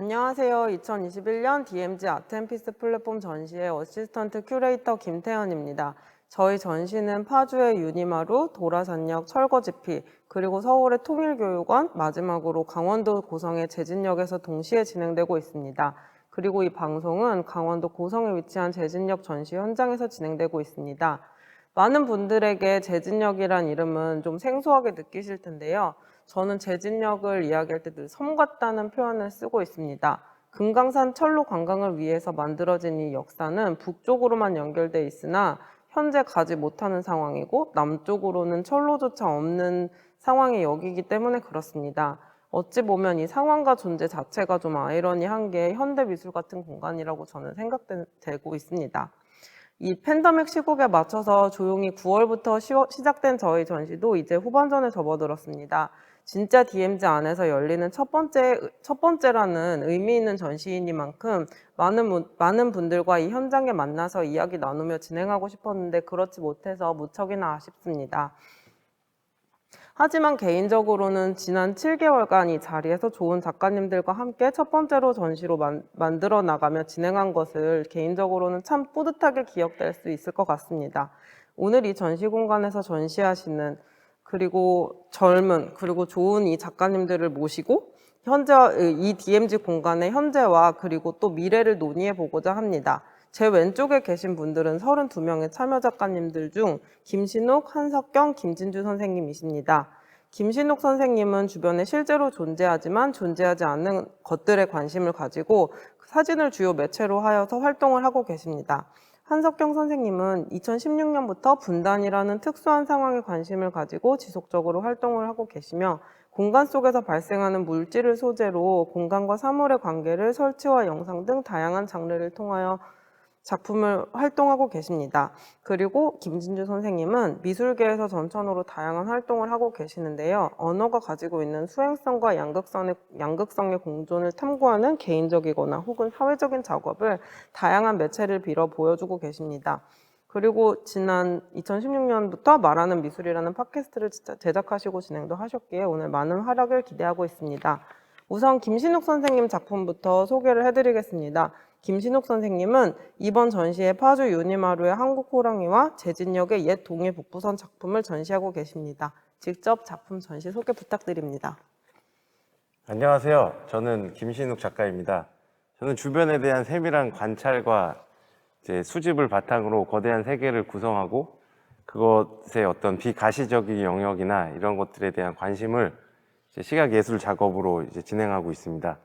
안녕하세요. 2021년 DMZ 아트앤피스 플랫폼 전시의 어시스턴트 큐레이터 김태현입니다. 저희 전시는 파주의 유니마루, 도라산역, 철거지피, 그리고 서울의 통일교육원, 마지막으로 강원도 고성의 제진역에서 동시에 진행되고 있습니다. 그리고 이 방송은 강원도 고성에 위치한 제진역 전시 현장에서 진행되고 있습니다. 많은 분들에게 제진역이란 이름은 좀 생소하게 느끼실 텐데요. 저는 제진역을 이야기할 때 늘 섬 같다는 표현을 쓰고 있습니다. 금강산 철로 관광을 위해서 만들어진 이 역사는 북쪽으로만 연결돼 있으나 현재 가지 못하는 상황이고 남쪽으로는 철로조차 없는 상황이 여기기 때문에 그렇습니다. 어찌 보면 이 상황과 존재 자체가 좀 아이러니한 게 현대미술 같은 공간이라고 저는 생각되고 있습니다. 이 팬데믹 시국에 맞춰서 조용히 9월부터 시작된 저희 전시도 이제 후반전에 접어들었습니다. 진짜 DMZ 안에서 열리는 첫 번째라는 의미 있는 전시이니만큼 많은 분들과 이 현장에 만나서 이야기 나누며 진행하고 싶었는데 그렇지 못해서 무척이나 아쉽습니다. 하지만 개인적으로는 지난 7개월간 이 자리에서 좋은 작가님들과 함께 첫 번째로 전시로 만들어 나가며 진행한 것을 개인적으로는 참 뿌듯하게 기억될 수 있을 것 같습니다. 오늘 이 전시 공간에서 전시하시는 그리고 젊은 그리고 좋은 이 작가님들을 모시고 현재 이 DMZ 공간의 현재와 그리고 또 미래를 논의해 보고자 합니다. 제 왼쪽에 계신 분들은 32명의 참여 작가님들 중 김신욱, 한석경, 김진주 선생님이십니다. 김신욱 선생님은 주변에 실제로 존재하지만 존재하지 않는 것들에 관심을 가지고 사진을 주요 매체로 하여서 활동을 하고 계십니다. 한석경 선생님은 2016년부터 분단이라는 특수한 상황에 관심을 가지고 지속적으로 활동을 하고 계시며 공간 속에서 발생하는 물질을 소재로 공간과 사물의 관계를 설치와 영상 등 다양한 장르를 통하여 작품을 활동하고 계십니다. 그리고 김진주 선생님은 미술계에서 전천후로 다양한 활동을 하고 계시는데요. 언어가 가지고 있는 수행성과 양극성의 공존을 탐구하는 개인적이거나 혹은 사회적인 작업을 다양한 매체를 빌어 보여주고 계십니다. 그리고 지난 2016년부터 말하는 미술이라는 팟캐스트를 제작하시고 진행도 하셨기에 오늘 많은 활약을 기대하고 있습니다. 우선 김신욱 선생님 작품부터 소개를 해드리겠습니다. 김신욱 선생님은 이번 전시에 파주 유니마루의 한국 호랑이와 제진역의 옛 동해 북부선 작품을 전시하고 계십니다. 직접 작품 전시 소개 부탁드립니다. 안녕하세요. 저는 김신욱 작가입니다. 저는 주변에 대한 세밀한 관찰과 이제 수집을 바탕으로 거대한 세계를 구성하고 그것의 어떤 비가시적인 영역이나 이런 것들에 대한 관심을 시각예술 작업으로 이제 진행하고 있습니다.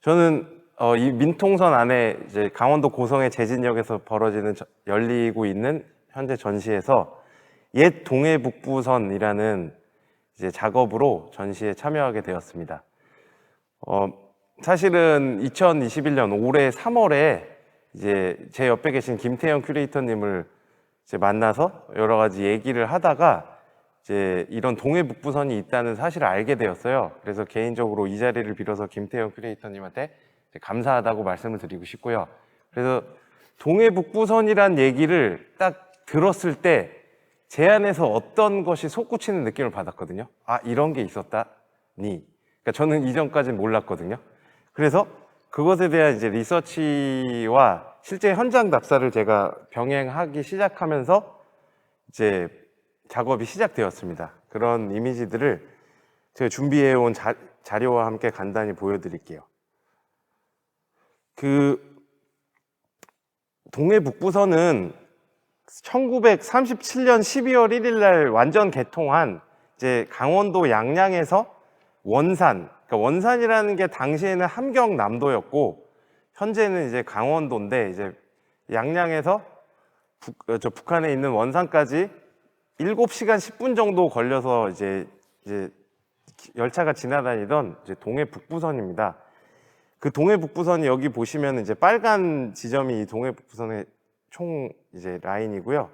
저는 이 민통선 안에 이제 강원도 고성의 제진역에서 열리고 있는 현재 전시에서 옛 동해북부선이라는 이제 작업으로 전시에 참여하게 되었습니다. 사실은 2021년 올해 3월에 이제 제 옆에 계신 김태현 큐레이터님을 이제 만나서 여러 가지 얘기를 하다가 이제 이런 동해북부선이 있다는 사실을 알게 되었어요. 그래서 개인적으로 이 자리를 빌어서 김태현 큐레이터님한테 감사하다고 말씀을 드리고 싶고요. 그래서 동해북부선이란 얘기를 딱 들었을 때 제 안에서 어떤 것이 솟구치는 느낌을 받았거든요. 아, 이런 게 있었다니. 그러니까 저는 이전까지는 몰랐거든요. 그래서 그것에 대한 이제 리서치와 실제 현장 답사를 제가 병행하기 시작하면서 이제 작업이 시작되었습니다. 그런 이미지들을 제가 준비해온 자료와 함께 간단히 보여드릴게요. 그 동해북부선은 1937년 12월 1일 날 완전 개통한 이제 강원도 양양에서 원산, 그러니까 원산이라는 게 당시에는 함경남도였고 현재는 이제 강원도인데 이제 양양에서 북한에 있는 원산까지 7시간 10분 정도 걸려서 이제 열차가 지나다니던 이제 동해북부선입니다. 그 동해북부선이 여기 보시면 이제 빨간 지점이 이 동해북부선의 총 이제 라인이고요.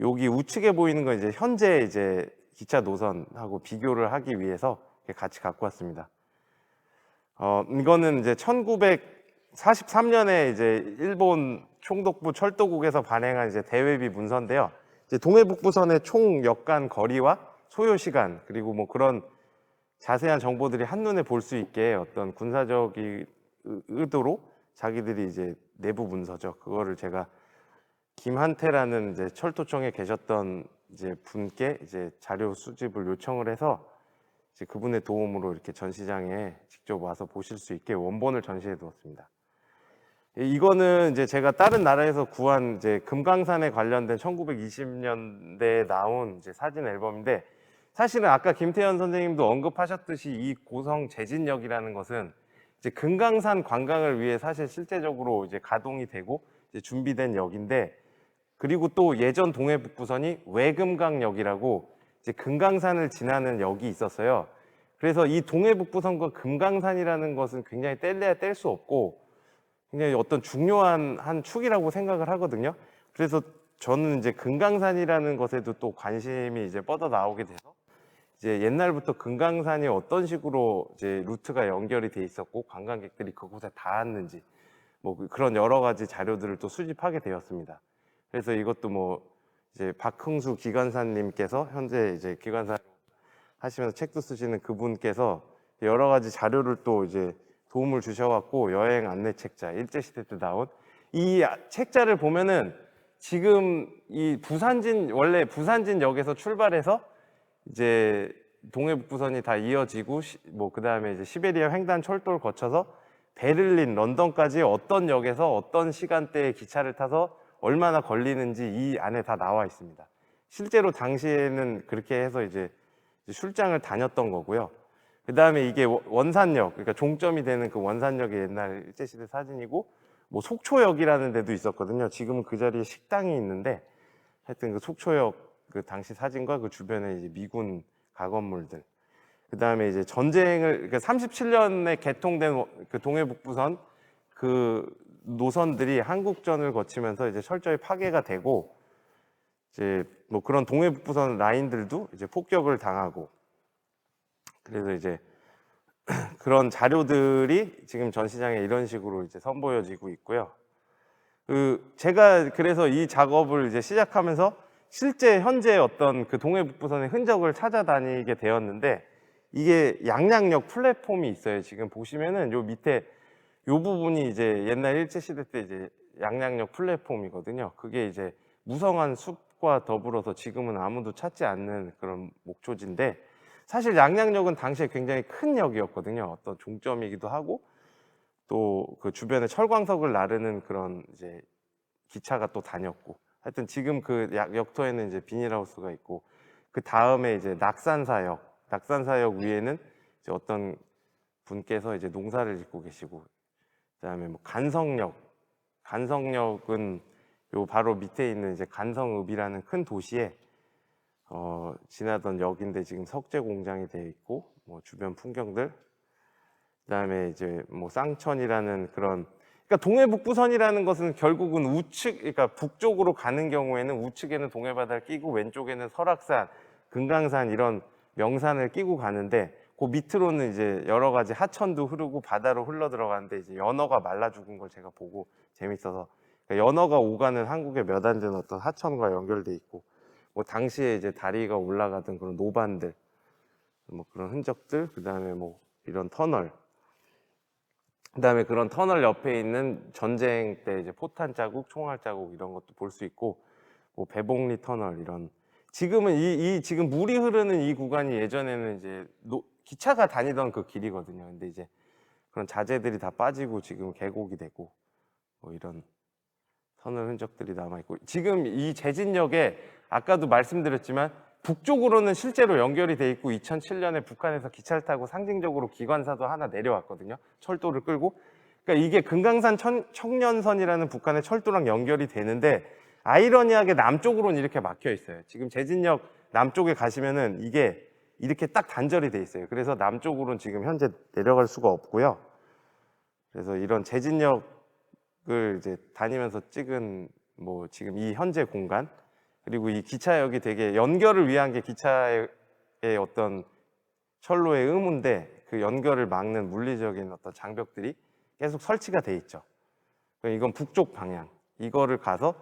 여기 우측에 보이는 건 이제 현재 이제 기차 노선하고 비교를 하기 위해서 같이 갖고 왔습니다. 이거는 이제 1943년에 이제 일본 총독부 철도국에서 발행한 이제 대외비 문서인데요. 이제 동해북부선의 총 역간 거리와 소요 시간 그리고 뭐 그런 자세한 정보들이 한눈에 볼 수 있게 어떤 군사적으로 의도로 자기들이 이제 내부 문서죠. 그거를 제가 김한태라는 이제 철도청에 계셨던 이제 분께 이제 자료 수집을 요청을 해서 이제 그분의 도움으로 이렇게 전시장에 직접 와서 보실 수 있게 원본을 전시해 두었습니다. 이거는 이제 제가 다른 나라에서 구한 이제 금강산에 관련된 1920년대에 나온 이제 사진 앨범인데, 사실은 아까 김태현 선생님도 언급하셨듯이 이 고성 제진역이라는 것은 이제 금강산 관광을 위해 사실 실제적으로 이제 가동이 되고 이제 준비된 역인데, 그리고 또 예전 동해북부선이 외금강역이라고 이제 금강산을 지나는 역이 있었어요. 그래서 이 동해북부선과 금강산이라는 것은 굉장히 뗄래야 뗄 수 없고 굉장히 어떤 중요한 한 축이라고 생각을 하거든요. 그래서 저는 이제 금강산이라는 것에도 또 관심이 이제 뻗어 나오게 돼서 이제 옛날부터 금강산이 어떤 식으로 이제 루트가 연결이 돼 있었고 관광객들이 그곳에 닿았는지 뭐 그런 여러 가지 자료들을 또 수집하게 되었습니다. 그래서 이것도 뭐 이제 박흥수 기관사님께서 현재 이제 기관사 하시면서 책도 쓰시는 그분께서 여러 가지 자료를 또 이제 도움을 주셔갖고 여행 안내 책자 일제시대 때 나온 이 책자를 보면은 지금 이 원래 부산진역에서 출발해서 이제 동해북부선이 다 이어지고 뭐 그다음에 이제 시베리아 횡단 철도를 거쳐서 베를린, 런던까지 어떤 역에서 어떤 시간대에 기차를 타서 얼마나 걸리는지 이 안에 다 나와 있습니다. 실제로 당시에는 그렇게 해서 이제 출장을 다녔던 거고요. 그 다음에 이게 원산역, 그러니까 종점이 되는 그 원산역의 옛날 일제시대 사진이고, 뭐 속초역이라는 데도 있었거든요. 지금은 그 자리에 식당이 있는데, 하여튼 그 속초역 그 당시 사진과 그 주변에 이제 미군 가건물들. 그 다음에 이제 그러니까 37년에 개통된 그 동해북부선 그 노선들이 한국전을 거치면서 이제 철저히 파괴가 되고, 이제 뭐 그런 동해북부선 라인들도 이제 폭격을 당하고, 그래서 이제 그런 자료들이 지금 전시장에 이런 식으로 이제 선보여지고 있고요. 제가 그래서 이 작업을 이제 시작하면서 실제 현재 어떤 그 동해북부선의 흔적을 찾아다니게 되었는데, 이게 양양역 플랫폼이 있어요. 지금 보시면은 요 밑에 요 부분이 이제 옛날 일제시대 때 이제 양양역 플랫폼이거든요. 그게 이제 무성한 숲과 더불어서 지금은 아무도 찾지 않는 그런 목초지인데, 사실 양양역은 당시에 굉장히 큰 역이었거든요. 어떤 종점이기도 하고 또 그 주변에 철광석을 나르는 그런 이제 기차가 또 다녔고, 하여튼 지금 그 역터에는 이제 비닐하우스가 있고, 그 다음에 이제 낙산사역 위에는 이제 어떤 분께서 이제 농사를 짓고 계시고, 그다음에 뭐 간성역은 요 바로 밑에 있는 이제 간성읍이라는 큰 도시에 지나던 역인데 지금 석재 공장이 되어 있고, 뭐 주변 풍경들, 그다음에 이제 뭐 쌍천이라는 그런, 그러니까 동해북부선이라는 것은 결국은 그러니까 북쪽으로 가는 경우에는 우측에는 동해바다를 끼고 왼쪽에는 설악산, 금강산 이런 명산을 끼고 가는데, 그 밑으로는 이제 여러 가지 하천도 흐르고 바다로 흘러 들어가는데 이제 연어가 말라 죽은 걸 제가 보고 재밌어서, 그러니까 연어가 오가는 한국의 몇 안 되는 어떤 하천과 연결돼 있고, 뭐 당시에 이제 다리가 올라가던 그런 노반들, 뭐 그런 흔적들, 그 다음에 뭐 이런 터널, 그 다음에 그런 터널 옆에 있는 전쟁 때 이제 포탄 자국, 총알 자국 이런 것도 볼 수 있고, 뭐 배봉리 터널 이런, 지금은 지금 물이 흐르는 이 구간이 예전에는 이제 기차가 다니던 그 길이거든요. 근데 이제 그런 자재들이 다 빠지고 지금 계곡이 되고, 뭐 이런 터널 흔적들이 남아 있고, 지금 이 제진역에 아까도 말씀드렸지만 북쪽으로는 실제로 연결이 돼 있고, 2007년에 북한에서 기차를 타고 상징적으로 기관사도 하나 내려왔거든요. 철도를 끌고. 그러니까 이게 금강산 청년선이라는 북한의 철도랑 연결이 되는데, 아이러니하게 남쪽으로는 이렇게 막혀 있어요. 지금 제진역 남쪽에 가시면은 이게 이렇게 딱 단절이 돼 있어요. 그래서 남쪽으로는 지금 현재 내려갈 수가 없고요. 그래서 이런 제진역을 이제 다니면서 찍은 뭐 지금 이 현재 공간, 그리고 이 기차역이 되게 연결을 위한 게 기차의 어떤 철로의 의무인데, 그 연결을 막는 물리적인 어떤 장벽들이 계속 설치가 돼 있죠. 이건 북쪽 방향. 이거를 가서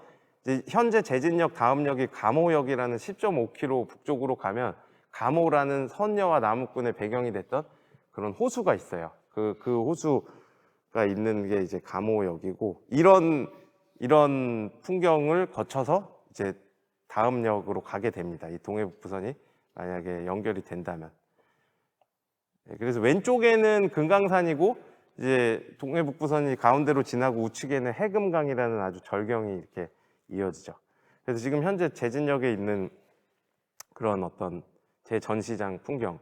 이제 현재 제진역 다음 역이 감호역이라는 10.5km 북쪽으로 가면 감호라는 선녀와 나무꾼의 배경이 됐던 그런 호수가 있어요. 그 호수 있는 게 이제 감호역이고 이런 풍경을 거쳐서 이제 다음 역으로 가게 됩니다. 이 동해북부선이 만약에 연결이 된다면. 그래서 왼쪽에는 금강산이고 이제 동해북부선이 가운데로 지나고 우측에는 해금강이라는 아주 절경이 이렇게 이어지죠. 그래서 지금 현재 제진역에 있는 그런 어떤 제전시장 풍경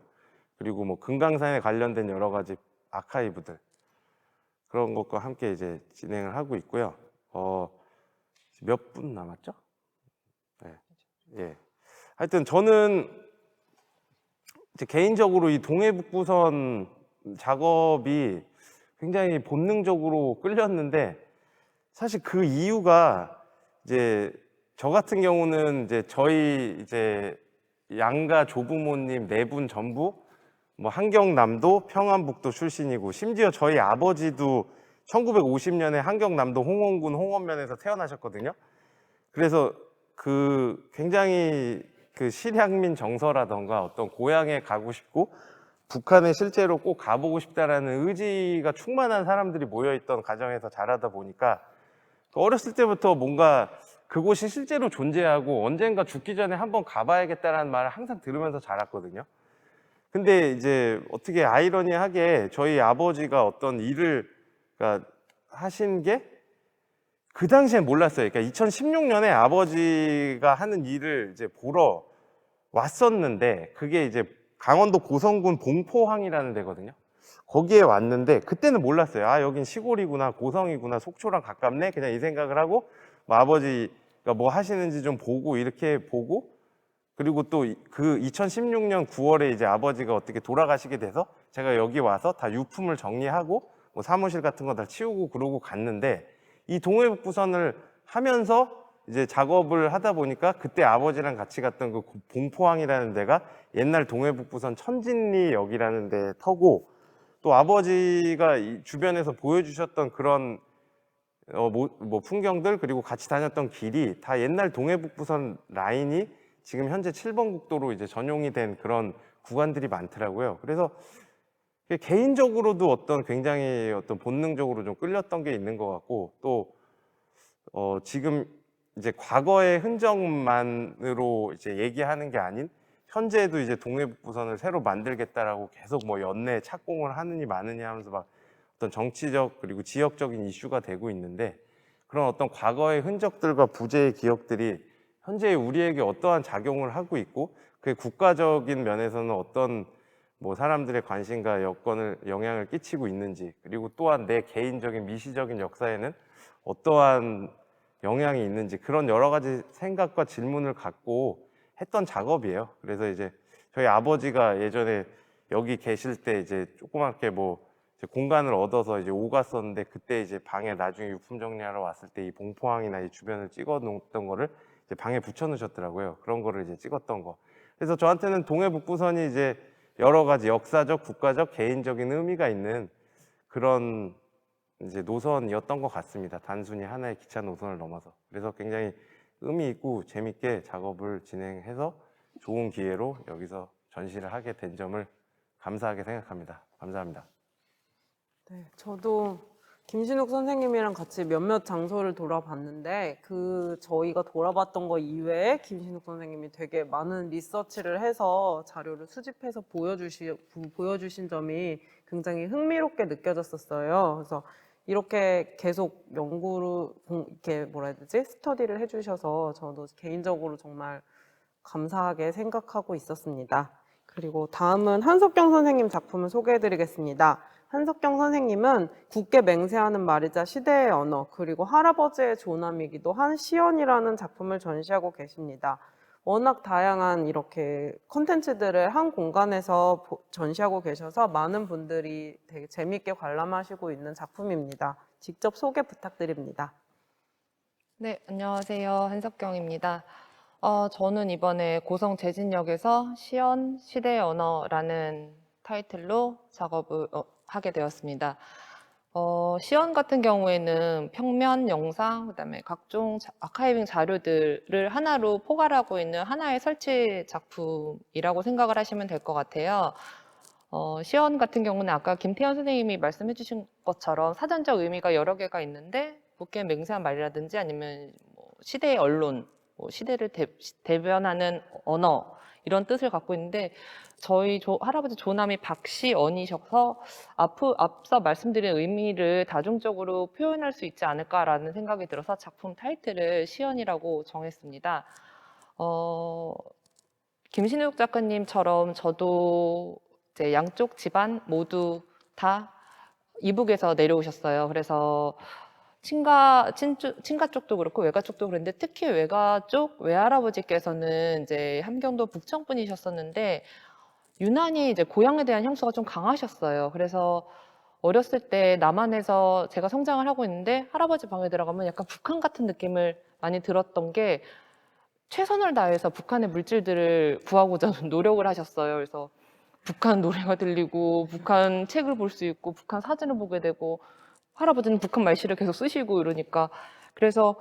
그리고 뭐 금강산에 관련된 여러 가지 아카이브들 그런 것과 함께 이제 진행을 하고 있고요. 몇 분 남았죠? 네. 예. 하여튼 저는 이제 개인적으로 이 동해북부선 작업이 굉장히 본능적으로 끌렸는데 사실 그 이유가 이제 저 같은 경우는 이제 저희 이제 양가 조부모님 네 분 전부 뭐 한경남도 평안북도 출신이고 심지어 저희 아버지도 1950년에 한경남도 홍원군 홍원면에서 태어나셨거든요. 그래서 그 굉장히 그 실향민 정서라던가 어떤 고향에 가고 싶고 북한에 실제로 꼭 가보고 싶다라는 의지가 충만한 사람들이 모여있던 가정에서 자라다 보니까 어렸을 때부터 뭔가 그곳이 실제로 존재하고 언젠가 죽기 전에 한번 가봐야겠다라는 말을 항상 들으면서 자랐거든요. 근데 이제 어떻게 아이러니하게 저희 아버지가 어떤 일을 그러니까 하신 게 그 당시엔 몰랐어요. 그러니까 2016년에 아버지가 하는 일을 이제 보러 왔었는데 그게 이제 강원도 고성군 봉포항이라는 데거든요. 거기에 왔는데 그때는 몰랐어요. 아, 여긴 시골이구나, 고성이구나, 속초랑 가깝네. 그냥 이 생각을 하고 뭐 아버지가 뭐 하시는지 좀 보고 이렇게 보고 그리고 또 그 2016년 9월에 이제 아버지가 어떻게 돌아가시게 돼서 제가 여기 와서 다 유품을 정리하고 뭐 사무실 같은 거 다 치우고 그러고 갔는데 이 동해북부선을 하면서 이제 작업을 하다 보니까 그때 아버지랑 같이 갔던 그 봉포항이라는 데가 옛날 동해북부선 천진리역이라는 데 터고 또 아버지가 이 주변에서 보여주셨던 그런 뭐 풍경들 그리고 같이 다녔던 길이 다 옛날 동해북부선 라인이 지금 현재 7번 국도로 이제 전용이 된 그런 구간들이 많더라고요. 그래서 개인적으로도 어떤 굉장히 어떤 본능적으로 좀 끌렸던 게 있는 것 같고 또 지금 이제 과거의 흔적만으로 이제 얘기하는 게 아닌 현재에도 이제 동해북부선을 새로 만들겠다라고 계속 뭐 연내 착공을 하느니 마느니 하면서 막 어떤 정치적 그리고 지역적인 이슈가 되고 있는데 그런 어떤 과거의 흔적들과 부재의 기억들이 현재 우리에게 어떠한 작용을 하고 있고 그게 국가적인 면에서는 어떤 뭐 사람들의 관심과 여건을 영향을 끼치고 있는지 그리고 또한 내 개인적인 미시적인 역사에는 어떠한 영향이 있는지 그런 여러 가지 생각과 질문을 갖고 했던 작업이에요. 그래서 이제 저희 아버지가 예전에 여기 계실 때 이제 조그맣게 뭐 이제 공간을 얻어서 이제 오갔었는데 그때 이제 방에 나중에 유품 정리하러 왔을 때 이 봉포항이나 이 주변을 찍어 놓던 거를 이제 방에 붙여 놓으셨더라고요. 그런 거를 이제 찍었던 거. 그래서 저한테는 동해북부선이 이제 여러 가지 역사적, 국가적, 개인적인 의미가 있는 그런 이제 노선이었던 것 같습니다. 단순히 하나의 기차 노선을 넘어서. 그래서 굉장히 의미 있고 재밌게 작업을 진행해서 좋은 기회로 여기서 전시를 하게 된 점을 감사하게 생각합니다. 감사합니다. 네, 저도 김신욱 선생님이랑 같이 몇몇 장소를 돌아봤는데 저희가 돌아봤던 거 이외에 김신욱 선생님이 되게 많은 리서치를 해서 자료를 수집해서 보여주신 점이 굉장히 흥미롭게 느껴졌었어요. 그래서 이렇게 계속 연구를 이렇게 뭐라 해야 되지? 스터디를 해주셔서 저도 개인적으로 정말 감사하게 생각하고 있었습니다. 그리고 다음은 한석경 선생님 작품을 소개해드리겠습니다. 한석경 선생님은 굳게 맹세하는 말이자 시대의 언어 그리고 할아버지의 조남이기도 한 시연이라는 작품을 전시하고 계십니다. 워낙 다양한 이렇게 콘텐츠들을 한 공간에서 전시하고 계셔서 많은 분들이 되게 재미있게 관람하시고 있는 작품입니다. 직접 소개 부탁드립니다. 네, 안녕하세요. 한석경입니다. 저는 이번에 고성 제진역에서 시연 시대의 언어라는 타이틀로 작업을 하게 되었습니다. 시연 같은 경우에는 평면, 영상, 그다음에 각종 아카이빙 자료들을 하나로 포괄하고 있는 하나의 설치 작품이라고 생각을 하시면 될 것 같아요. 시연 같은 경우는 아까 김태현 선생님이 말씀해 주신 것처럼 사전적 의미가 여러 개가 있는데 묻게 맹세한 말이라든지 아니면 뭐 시대의 언론, 뭐 시대를 대변하는 언어 이런 뜻을 갖고 있는데 저희 할아버지 조남이 박시언이셔서 앞서 말씀드린 의미를 다중적으로 표현할 수 있지 않을까라는 생각이 들어서 작품 타이틀을 시연이라고 정했습니다. 김신욱 작가님처럼 저도 이제 양쪽 집안 모두 다 이북에서 내려오셨어요. 그래서 친가 쪽도 그렇고 외가 쪽도 그런데 특히 외가 쪽 외할아버지께서는 이제 함경도 북청 분이셨었는데 유난히 이제 고향에 대한 향수가 좀 강하셨어요. 그래서 어렸을 때 남한에서 제가 성장을 하고 있는데 할아버지 방에 들어가면 약간 북한 같은 느낌을 많이 들었던 게 최선을 다해서 북한의 물질들을 구하고자 노력을 하셨어요. 그래서 북한 노래가 들리고 북한 책을 볼 수 있고 북한 사진을 보게 되고 할아버지는 북한 말씨를 계속 쓰시고 이러니까 그래서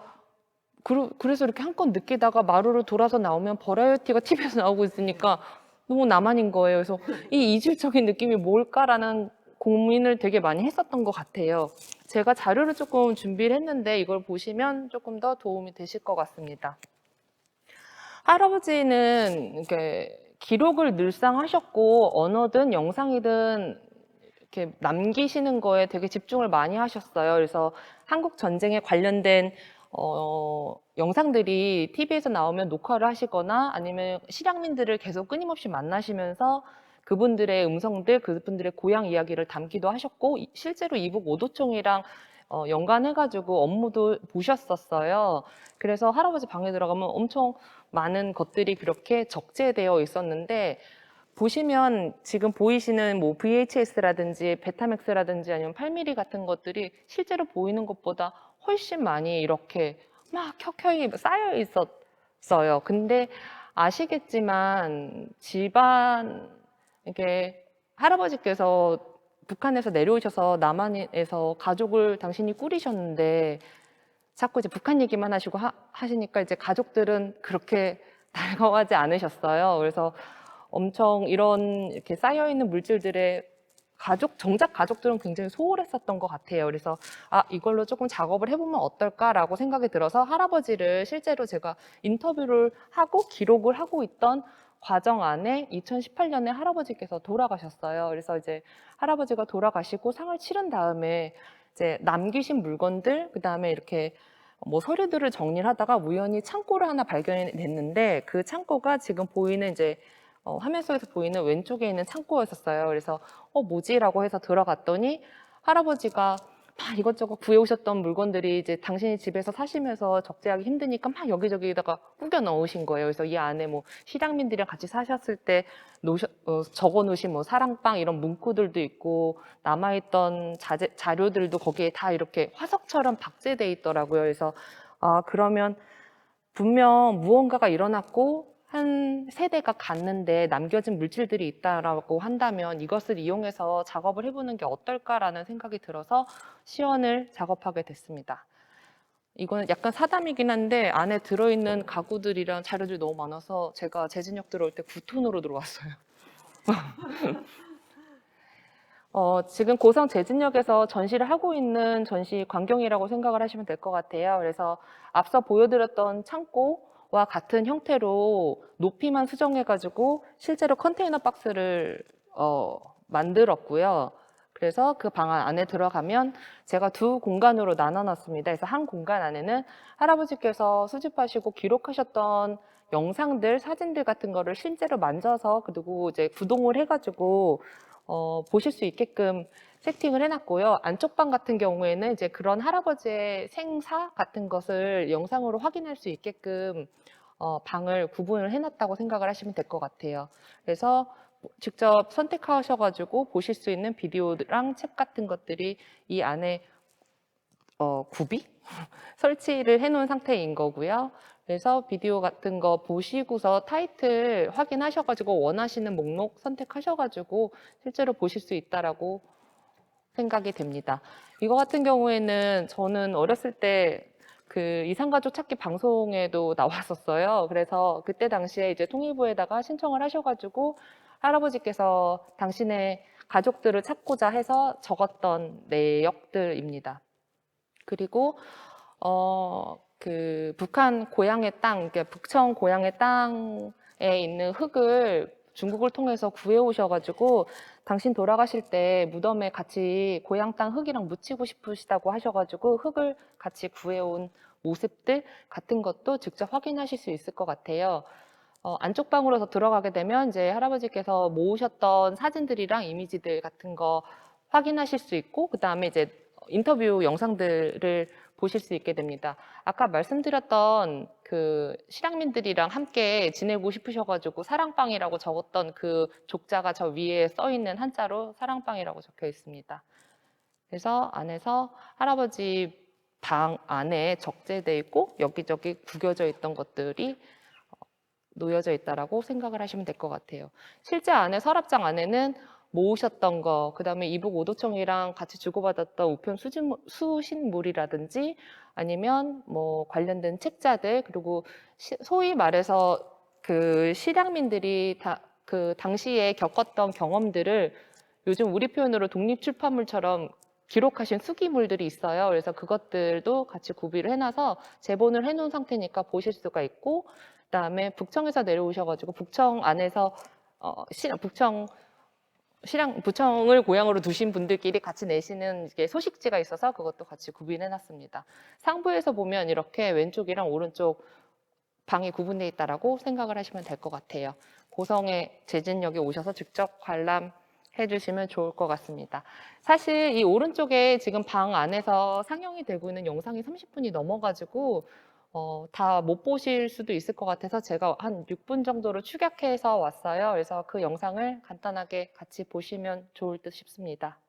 이렇게 한껏 느끼다가 마루를 돌아서 나오면 버라이어티가 TV에서 나오고 있으니까 너무 남한인 거예요. 그래서 이 이질적인 느낌이 뭘까라는 고민을 되게 많이 했었던 것 같아요. 제가 자료를 조금 준비를 했는데 이걸 보시면 조금 더 도움이 되실 것 같습니다. 할아버지는 이렇게 기록을 늘상 하셨고 언어든 영상이든 이렇게 남기시는 거에 되게 집중을 많이 하셨어요. 그래서 한국 전쟁에 관련된 영상들이 TV에서 나오면 녹화를 하시거나 아니면 실향민들을 계속 끊임없이 만나시면서 그분들의 음성들, 그분들의 고향 이야기를 담기도 하셨고 실제로 이북 오도총이랑 연관해가지고 업무도 보셨었어요. 그래서 할아버지 방에 들어가면 엄청 많은 것들이 그렇게 적재되어 있었는데 보시면 지금 보이시는 뭐 VHS라든지 베타맥스라든지 아니면 8mm 같은 것들이 실제로 보이는 것보다 훨씬 많이 이렇게 막 켜켜이 쌓여 있었어요. 근데 아시겠지만 집안 이게 할아버지께서 북한에서 내려오셔서 남한에서 가족을 당신이 꾸리셨는데 자꾸 이제 북한 얘기만 하시고 하시니까 이제 가족들은 그렇게 달가워하지 않으셨어요. 그래서 엄청 이런 이렇게 쌓여 있는 물질들의 정작 가족들은 굉장히 소홀했었던 것 같아요. 그래서 이걸로 조금 작업을 해보면 어떨까라고 생각이 들어서 할아버지를 실제로 제가 인터뷰를 하고 기록을 하고 있던 과정 안에 2018년에 할아버지께서 돌아가셨어요. 그래서 이제 할아버지가 돌아가시고 상을 치른 다음에 이제 남기신 물건들, 그 다음에 이렇게 뭐 서류들을 정리를 하다가 우연히 창고를 하나 발견했는데 그 창고가 지금 보이는 이제 화면 속에서 보이는 왼쪽에 있는 창고였었어요. 그래서 뭐지라고 해서 들어갔더니 할아버지가 막 이것저것 구해오셨던 물건들이 이제 당신이 집에서 사시면서 적재하기 힘드니까 막 여기저기다가 꾸겨 넣으신 거예요. 그래서 이 안에 뭐 실향민들이랑 같이 사셨을 때 적어 놓으신 뭐 사랑방 이런 문구들도 있고 남아있던 자료들도 거기에 다 이렇게 화석처럼 박제돼 있더라고요. 그래서 그러면 분명 무언가가 일어났고 한 세대가 갔는데 남겨진 물질들이 있다라고 한다면 이것을 이용해서 작업을 해보는 게 어떨까라는 생각이 들어서 시연을 작업하게 됐습니다. 이거는 약간 사담이긴 한데 안에 들어있는 가구들이랑 자료들이 너무 많아서 제가 재진역 들어올 때 9톤으로 들어왔어요. 지금 고성 재진역에서 전시를 하고 있는 전시 광경이라고 생각을 하시면 될 것 같아요. 그래서 앞서 보여드렸던 창고와 같은 형태로 높이만 수정해가지고 실제로 컨테이너 박스를 만들었고요. 그래서 그 방 안에 들어가면 제가 두 공간으로 나눠놨습니다. 그래서 한 공간 안에는 할아버지께서 수집하시고 기록하셨던 영상들, 사진들 같은 거를 실제로 만져서 그리고 이제 구동을 해가지고 보실 수 있게끔 세팅을 해놨고요. 안쪽 방 같은 경우에는 이제 그런 할아버지의 생사 같은 것을 영상으로 확인할 수 있게끔 방을 구분을 해놨다고 생각을 하시면 될 것 같아요. 그래서 직접 선택하셔가지고 보실 수 있는 비디오랑 책 같은 것들이 이 안에 구비 설치를 해놓은 상태인 거고요. 그래서 비디오 같은 거 보시고서 타이틀 확인하셔가지고 원하시는 목록 선택하셔가지고 실제로 보실 수 있다라고 생각이 됩니다. 이거 같은 경우에는 저는 어렸을 때 그 이산가족 찾기 방송에도 나왔었어요. 그래서 그때 당시에 이제 통일부에다가 신청을 하셔가지고 할아버지께서 당신의 가족들을 찾고자 해서 적었던 내역들입니다. 그리고 그 북한 고향의 땅, 그러니까 북청 고향의 땅에 있는 흙을 중국을 통해서 구해 오셔가지고 당신 돌아가실 때 무덤에 같이 고향 땅 흙이랑 묻히고 싶으시다고 하셔가지고 흙을 같이 구해온 모습들 같은 것도 직접 확인하실 수 있을 것 같아요. 안쪽 방으로 더 들어가게 되면 이제 할아버지께서 모으셨던 사진들이랑 이미지들 같은 거 확인하실 수 있고, 그 다음에 이제 인터뷰 영상들을 보실 수 있게 됩니다. 아까 말씀드렸던 그 실향민들이랑 함께 지내고 싶으셔가지고 사랑방이라고 적었던 그 족자가 저 위에 써 있는 한자로 사랑방이라고 적혀 있습니다. 그래서 안에서 할아버지 방 안에 적재돼 있고 여기저기 구겨져 있던 것들이 놓여져 있다라고 생각을 하시면 될 것 같아요. 실제 안에 서랍장 안에는 모으셨던 거, 그 다음에 이북 오도청이랑 같이 주고받았던 우편 수신물이라든지 아니면 뭐 관련된 책자들, 그리고 소위 말해서 그 실향민들이 그 당시에 겪었던 경험들을 요즘 우리 표현으로 독립출판물처럼 기록하신 수기물들이 있어요. 그래서 그것들도 같이 구비를 해놔서 제본을 해놓은 상태니까 보실 수가 있고, 그다음에 북청에서 내려오셔가지고 북청 안에서 부청을 고향으로 두신 분들끼리 같이 내시는 이게 소식지가 있어서 그것도 같이 구비해놨습니다. 상부에서 보면 이렇게 왼쪽이랑 오른쪽 방이 구분되어 있다라고 생각을 하시면 될 것 같아요. 고성의 제진역에 오셔서 직접 관람해 주시면 좋을 것 같습니다. 사실 이 오른쪽에 지금 방 안에서 상영이 되고 있는 영상이 30분이 넘어가지고 다 못 보실 수도 있을 것 같아서 제가 한 6분 정도로 축약해서 왔어요. 그래서 그 영상을 간단하게 같이 보시면 좋을 듯 싶습니다.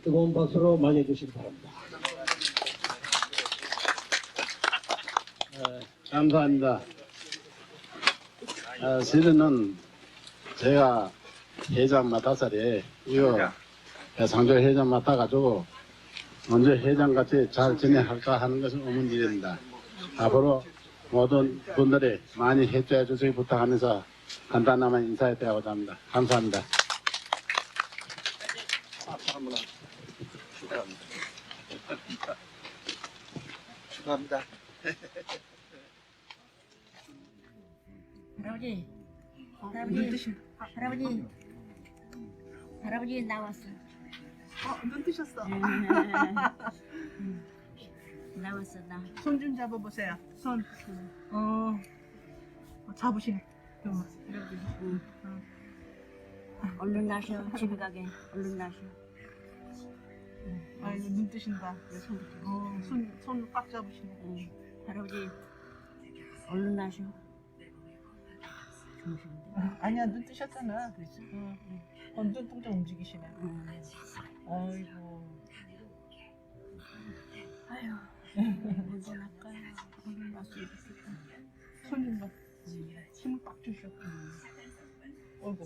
뜨거운 박수로 맞이해 주시기 바랍니다. 감사합니다. 실은 제가 회장 맡아서래 이거 상조 회장 맡아가지고 먼저 회장같이 잘 진행할까 하는 것은 의문일입니다. 앞으로 모든 분들이 많이 협조해 주시기 부탁하면서 간단하게 인사드리고자 합니다. 감사합니다. 축하합니다. 할아버지 나왔어. 눈 뜨셨어. 나왔어 나. 손 좀 잡아보세요. 손. 잡으시네. 얼른 나셔. 집에 가게. 얼른 나셔. 아이고 눈 뜨신다. 손 꽉 잡으시네. 할아버지 얼른 나셔. 주무시는데. 아니야 눈 뜨셨잖아. 그렇지. 눈 동작 움직이시네. 아이고. 아유. 먼저 나까요. 얼른 나서 이렇게. 손님 봐. 힘을 꽉 주셔. 어이구.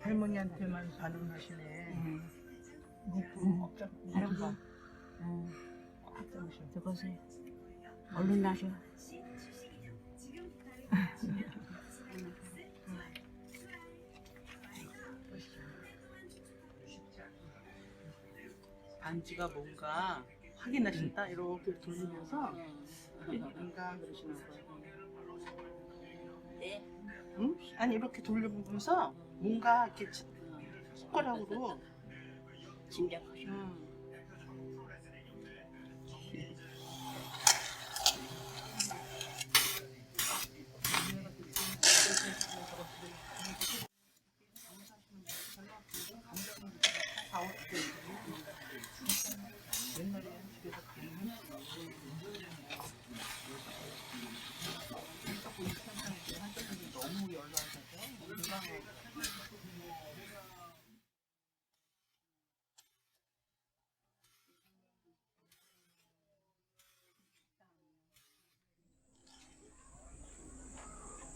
할머니한테만 반응하시네. 꽉 알았어. 잡으셔. 저것을 얼른 나셔. 반지가 뭔가 확인하신다 이렇게 돌리면서 뭔가 그러시는 거예요. 네. 응? 아니 이렇게 돌려보면서 뭔가 이렇게 손가락으로 짐작하셔.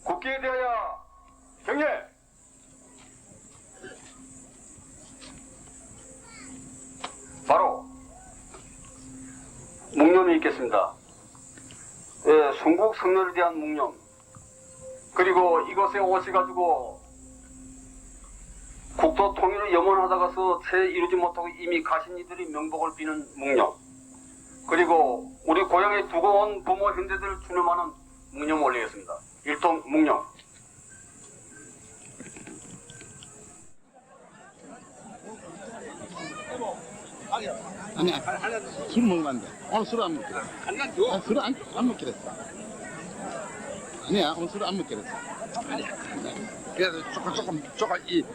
국기에 대하여 경례! 바로 묵념이 있겠습니다. 예, 순국 성렬에 대한 묵념, 그리고 이것에 오셔가지고 국토 통일을 염원하다가서 채 이루지 못하고 이미 가신 이들이 명복을 비는 묵념, 그리고 우리 고향에 두고 온 부모 형제들을 추념하는 묵념을 올리겠습니다. 일동 묵념. 아니, 술 먹는데. 오늘 술 안 먹기로 했어. 술 안 먹기로 했어. 아니야, 오늘 술 안 먹기로 했어. 그래서 조금 입이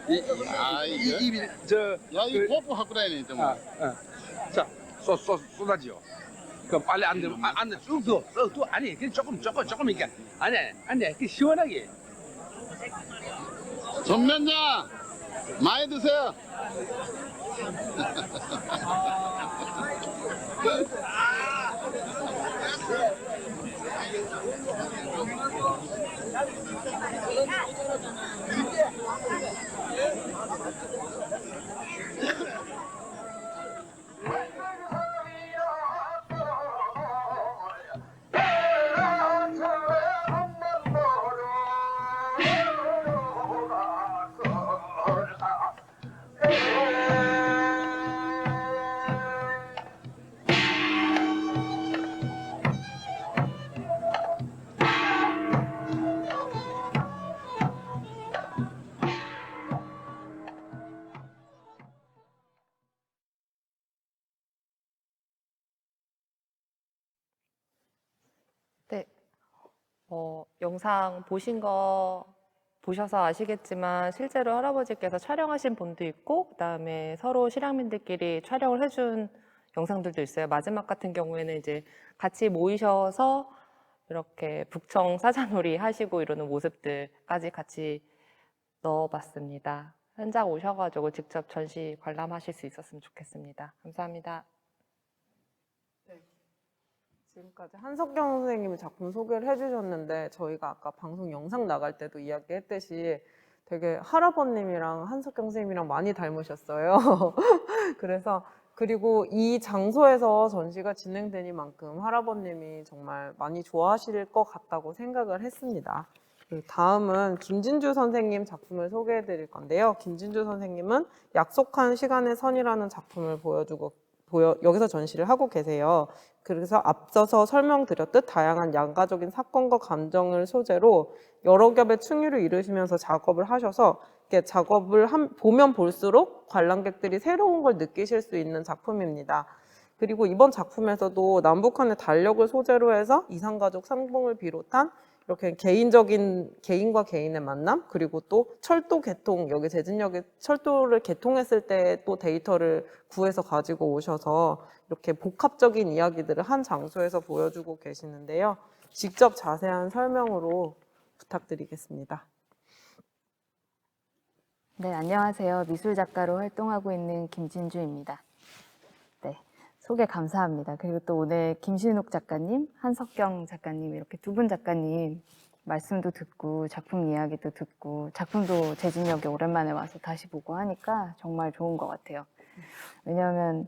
야, 이거 뽀뽀하고 다니네, 정말. 자 쏟아지요. 그 빨리 안 되면 안 돼. 또 아니 그냥 조금 이렇게 아니 그 시원하게. 전면장 많이 드세요. 네. 영상 보셔서 아시겠지만 실제로 할아버지께서 촬영하신 분도 있고 그다음에 서로 실향민들끼리 촬영을 해준 영상들도 있어요. 마지막 같은 경우에는 이제 같이 모이셔서 이렇게 북청 사자놀이 하시고 이러는 모습들까지 같이 넣어봤습니다. 현장 오셔가지고 직접 전시 관람하실 수 있었으면 좋겠습니다. 감사합니다. 지금까지 한석경 선생님이 작품 소개를 해주셨는데 저희가 아까 방송 영상 나갈 때도 이야기했듯이 되게 할아버님이랑 한석경 선생님이랑 많이 닮으셨어요. 그리고 이 장소에서 전시가 진행되니만큼 할아버님이 정말 많이 좋아하실 것 같다고 생각을 했습니다. 다음은 김진주 선생님 작품을 소개해 드릴 건데요. 김진주 선생님은 약속한 시간의 선이라는 작품을 여기서 전시를 하고 계세요. 그래서 앞서서 설명드렸듯 다양한 양가적인 사건과 감정을 소재로 여러 겹의 층위를 이루시면서 작업을 하셔서 이렇게 작업을 보면 볼수록 관람객들이 새로운 걸 느끼실 수 있는 작품입니다. 그리고 이번 작품에서도 남북한의 달력을 소재로 해서 이산가족 상봉을 비롯한 이렇게 개인과 개인의 만남, 그리고 또 철도 개통, 여기 제진역에 철도를 개통했을 때 또 데이터를 구해서 가지고 오셔서 이렇게 복합적인 이야기들을 한 장소에서 보여주고 계시는데요. 직접 자세한 설명으로 부탁드리겠습니다. 네, 안녕하세요. 미술작가로 활동하고 있는 김진주입니다. 네, 소개 감사합니다. 그리고 또 오늘 김신욱 작가님, 한석경 작가님 이렇게 두 분 작가님 말씀도 듣고 작품 이야기도 듣고 작품도 제진역에 오랜만에 와서 다시 보고 하니까 정말 좋은 것 같아요. 왜냐하면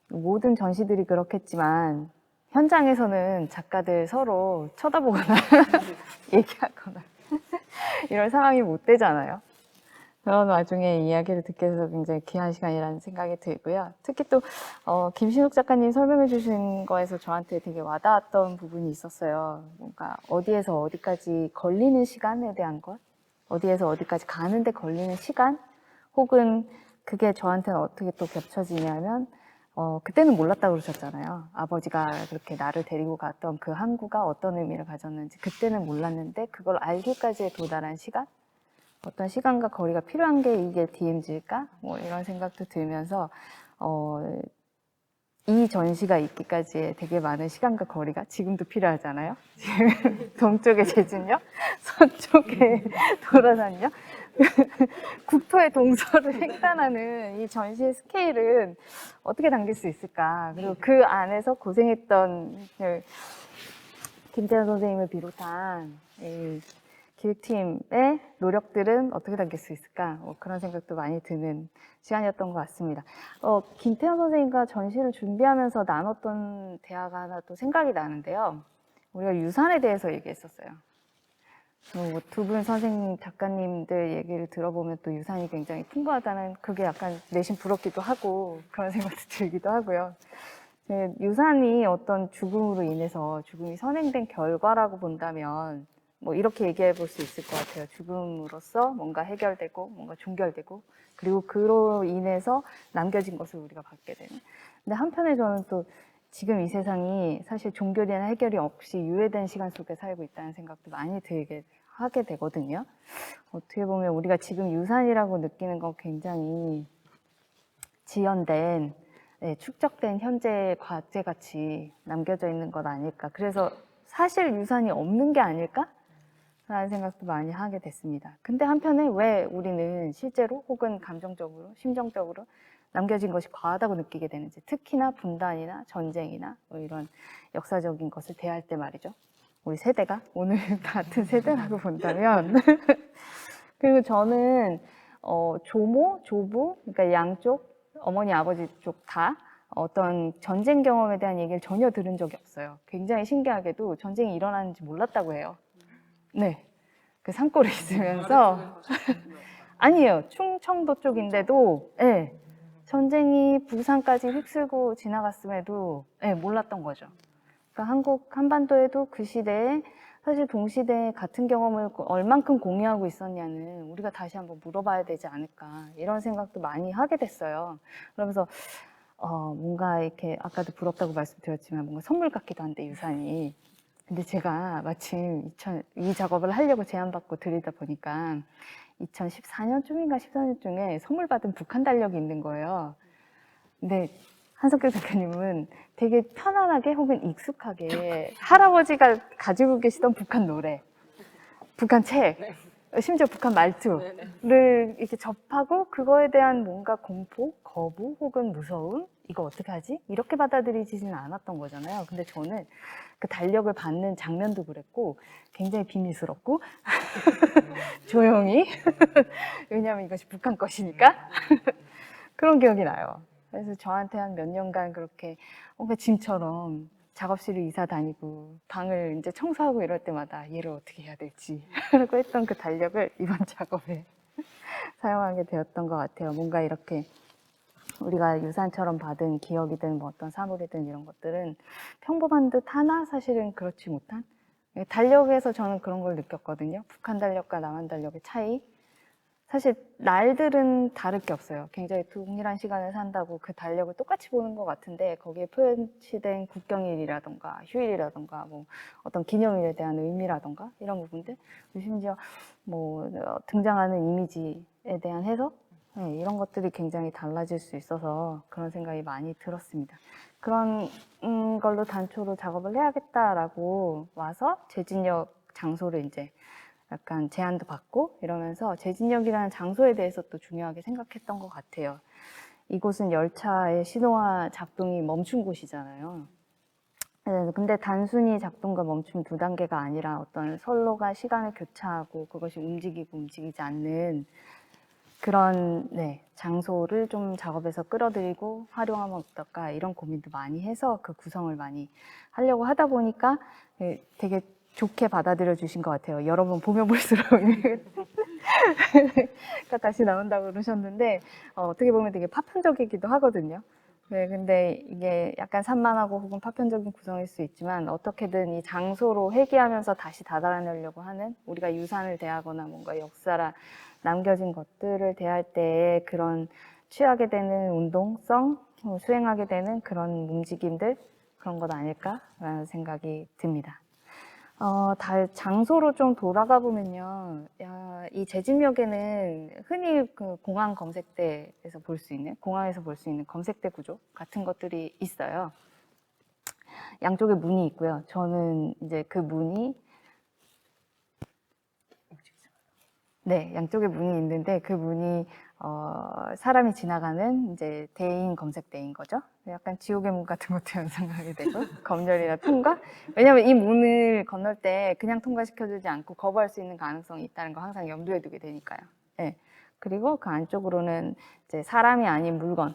모든 전시들이 그렇겠지만 현장에서는 작가들 서로 쳐다보거나 얘기하거나 이런 상황이 못 되잖아요. 그런 와중에 이야기를 듣게 돼서 굉장히 귀한 시간이라는 생각이 들고요. 특히 또 김신욱 작가님 설명해 주신 거에서 저한테 되게 와닿았던 부분이 있었어요. 뭔가 어디에서 어디까지 걸리는 시간에 대한 것, 어디에서 어디까지 가는데 걸리는 시간, 혹은 그게 저한테는 어떻게 또 겹쳐지냐면 그때는 몰랐다고 그러셨잖아요. 아버지가 그렇게 나를 데리고 갔던 그 항구가 어떤 의미를 가졌는지 그때는 몰랐는데 그걸 알기까지에 도달한 시간? 어떤 시간과 거리가 필요한 게 이게 DMZ일까? 뭐 이런 생각도 들면서 이 전시가 있기까지의 되게 많은 시간과 거리가 지금도 필요하잖아요. 지금 동쪽에 제진역, 서쪽에 도라산역, 국토의 동서를 횡단하는 이 전시의 스케일은 어떻게 담길 수 있을까? 그리고 그 안에서 고생했던 김태현 선생님을 비롯한 이 기획팀의 노력들은 어떻게 담길 수 있을까? 그런 생각도 많이 드는 시간이었던 것 같습니다. 김태현 선생님과 전시를 준비하면서 나눴던 대화가 하나 또 생각이 나는데요. 우리가 유산에 대해서 얘기했었어요. 두 분 선생님, 작가님들 얘기를 들어보면 또 유산이 굉장히 풍부하다는 그게 약간 내심 부럽기도 하고 그런 생각도 들기도 하고요. 유산이 어떤 죽음으로 인해서 죽음이 선행된 결과라고 본다면 뭐 이렇게 얘기해 볼 수 있을 것 같아요. 죽음으로써 뭔가 해결되고 뭔가 종결되고 그리고 그로 인해서 남겨진 것을 우리가 받게 되는. 근데 한편에 저는 또 지금 이 세상이 사실 종결이나 해결이 없이 유예된 시간 속에 살고 있다는 생각도 많이 들게 하게 되거든요. 어떻게 보면 우리가 지금 유산이라고 느끼는 건 굉장히 지연된 축적된 현재 과제같이 남겨져 있는 것 아닐까. 그래서 사실 유산이 없는 게 아닐까? 라는 생각도 많이 하게 됐습니다. 근데 한편에 왜 우리는 실제로 혹은 감정적으로, 심정적으로 남겨진 것이 과하다고 느끼게 되는지, 특히나 분단이나 전쟁이나 뭐 이런 역사적인 것을 대할 때 말이죠. 우리 세대가 오늘 같은 세대라고 본다면 그리고 저는 조모, 조부, 그러니까 양쪽 어머니, 아버지 쪽 다 어떤 전쟁 경험에 대한 얘기를 전혀 들은 적이 없어요. 굉장히 신기하게도 전쟁이 일어나는지 몰랐다고 해요. 네. 그 산골에 있으면서. 아니에요. 충청도 쪽인데도, 네. 전쟁이 부산까지 휩쓸고 지나갔음에도, 네, 몰랐던 거죠. 그러니까 한반도에도 그 시대에 사실 동시대에 같은 경험을 얼만큼 공유하고 있었냐는 우리가 다시 한번 물어봐야 되지 않을까 이런 생각도 많이 하게 됐어요. 그러면서 뭔가 이렇게 아까도 부럽다고 말씀드렸지만 뭔가 선물 같기도 한데 유산이. 근데 제가 마침 이 작업을 하려고 제안받고 들이다 보니까 2014년쯤인가 14년쯤에 선물 받은 북한 달력이 있는 거예요. 근데 한석규 작가님은 되게 편안하게 혹은 익숙하게 할아버지가 가지고 계시던 북한 노래, 북한 책, 심지어 북한 말투를 이렇게 접하고 그거에 대한 뭔가 공포, 거부 혹은 무서움, 이거 어떻게 하지? 이렇게 받아들이지는 않았던 거잖아요. 근데 저는 그 달력을 받는 장면도 그랬고 굉장히 비밀스럽고 조용히 왜냐하면 이것이 북한 것이니까 그런 기억이 나요. 그래서 저한테 한 몇 년간 그렇게 뭔가 짐처럼 작업실을 이사 다니고 방을 이제 청소하고 이럴 때마다 얘를 어떻게 해야 될지 라고 했던 그 달력을 이번 작업에 사용하게 되었던 것 같아요. 뭔가 이렇게 우리가 유산처럼 받은 기억이든 뭐 어떤 사물이든 이런 것들은 평범한 듯 하나 사실은 그렇지 못한 달력에서 저는 그런 걸 느꼈거든요. 북한 달력과 남한 달력의 차이. 사실 날들은 다를 게 없어요. 굉장히 동일한 시간을 산다고 그 달력을 똑같이 보는 것 같은데 거기에 표시된 국경일이라던가 휴일이라던가 뭐 어떤 기념일에 대한 의미라던가 이런 부분들, 심지어 뭐 등장하는 이미지에 대한 해석, 이런 것들이 굉장히 달라질 수 있어서 그런 생각이 많이 들었습니다. 그런 걸로 단초로 작업을 해야겠다라고 와서 제진역 장소를 이제 약간 제안도 받고 이러면서 제진역이라는 장소에 대해서 또 중요하게 생각했던 것 같아요. 이곳은 열차의 신호화 작동이 멈춘 곳이잖아요. 네, 근데 단순히 작동과 멈춤 두 단계가 아니라 어떤 선로가 시간을 교차하고 그것이 움직이고 움직이지 않는 그런 장소를 좀 작업에서 끌어들이고 활용하면 어떨까 이런 고민도 많이 해서 그 구성을 많이 하려고 하다 보니까 되게 좋게 받아들여 주신 것 같아요. 여러분 보면 볼수록 다시 나온다고 그러셨는데 어떻게 보면 되게 파편적이기도 하거든요. 네, 근데 이게 약간 산만하고 혹은 파편적인 구성일 수 있지만 어떻게든 이 장소로 회귀하면서 다시 다달아내려고 하는 우리가 유산을 대하거나 뭔가 역사라 남겨진 것들을 대할 때에 그런 취하게 되는 운동성, 수행하게 되는 그런 움직임들 그런 것 아닐까라는 생각이 듭니다. 장소로 좀 돌아가 보면요. 이 제집역에는 흔히 그 공항 검색대에서 볼 수 있는, 공항에서 볼 수 있는 검색대 구조 같은 것들이 있어요. 양쪽에 문이 있고요. 저는 이제 그 문이, 양쪽에 문이 있는데 그 문이 사람이 지나가는 이제 대인 검색대인 거죠. 약간 지옥의 문 같은 것도 연상하게 되고 검열이나 통과. 왜냐하면 이 문을 건널 때 그냥 통과시켜주지 않고 거부할 수 있는 가능성이 있다는 거 항상 염두에 두게 되니까요. 네. 그리고 그 안쪽으로는 이제 사람이 아닌 물건,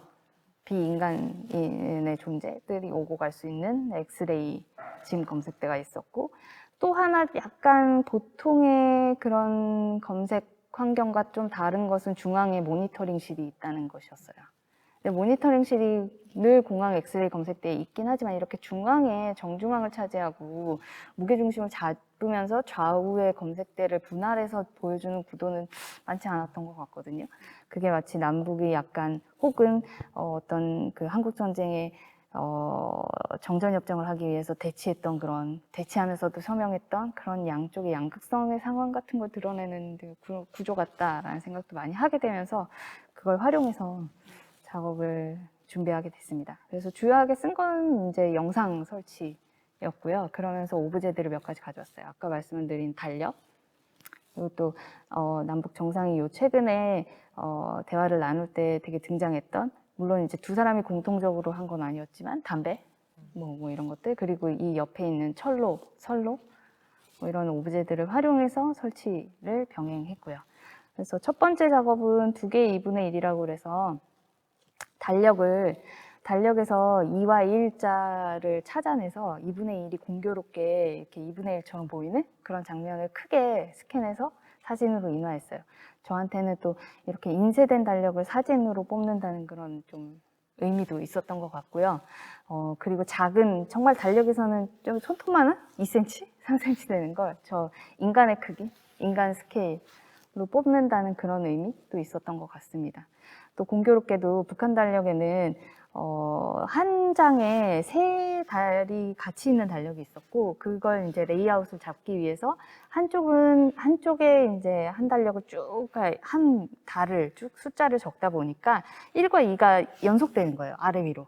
비인간인의 존재들이 오고 갈 수 있는 엑스레이 짐 검색대가 있었고 또 하나 약간 보통의 그런 검색 환경과 좀 다른 것은 중앙에 모니터링실이 있다는 것이었어요. 근데 모니터링실이 늘 공항 엑스레이 검색대에 있긴 하지만 이렇게 중앙에 정중앙을 차지하고 무게중심을 잡으면서 좌우의 검색대를 분할해서 보여주는 구도는 많지 않았던 것 같거든요. 그게 마치 남북이 약간 혹은 어떤 그 한국전쟁의 정전협정을 하기 위해서 대치했던 그런 대치하면서도 서명했던 그런 양쪽의 양극성의 상황 같은 걸 드러내는 구조 같다라는 생각도 많이 하게 되면서 그걸 활용해서 작업을 준비하게 됐습니다. 그래서 주요하게 쓴 건 이제 영상 설치였고요. 그러면서 오브제들을 몇 가지 가져왔어요. 아까 말씀드린 달력 그리고 또 남북 정상이 최근에 대화를 나눌 때 되게 등장했던 물론 이제 두 사람이 공통적으로 한 건 아니었지만 담배 뭐 이런 것들 그리고 이 옆에 있는 철로, 선로 뭐 이런 오브제들을 활용해서 설치를 병행했고요. 그래서 첫 번째 작업은 2개의 2분의 1이라고 그래서 달력에서 2와 1자를 찾아내서 2분의 1이 공교롭게 이렇게 2분의 1처럼 보이는 그런 장면을 크게 스캔해서 사진으로 인화했어요. 저한테는 또 이렇게 인쇄된 달력을 사진으로 뽑는다는 그런 좀 의미도 있었던 것 같고요. 그리고 작은, 정말 달력에서는 좀 손톱만한 2cm, 3cm 되는 걸 저 인간의 크기, 인간 스케일로 뽑는다는 그런 의미도 있었던 것 같습니다. 또 공교롭게도 북한 달력에는 한 장에 3달이 같이 있는 달력이 있었고 그걸 이제 레이아웃을 잡기 위해서 한쪽에 이제 한 달력을 쭉 한 달을 쭉 숫자를 적다 보니까 1과 2가 연속되는 거예요. 아래 위로.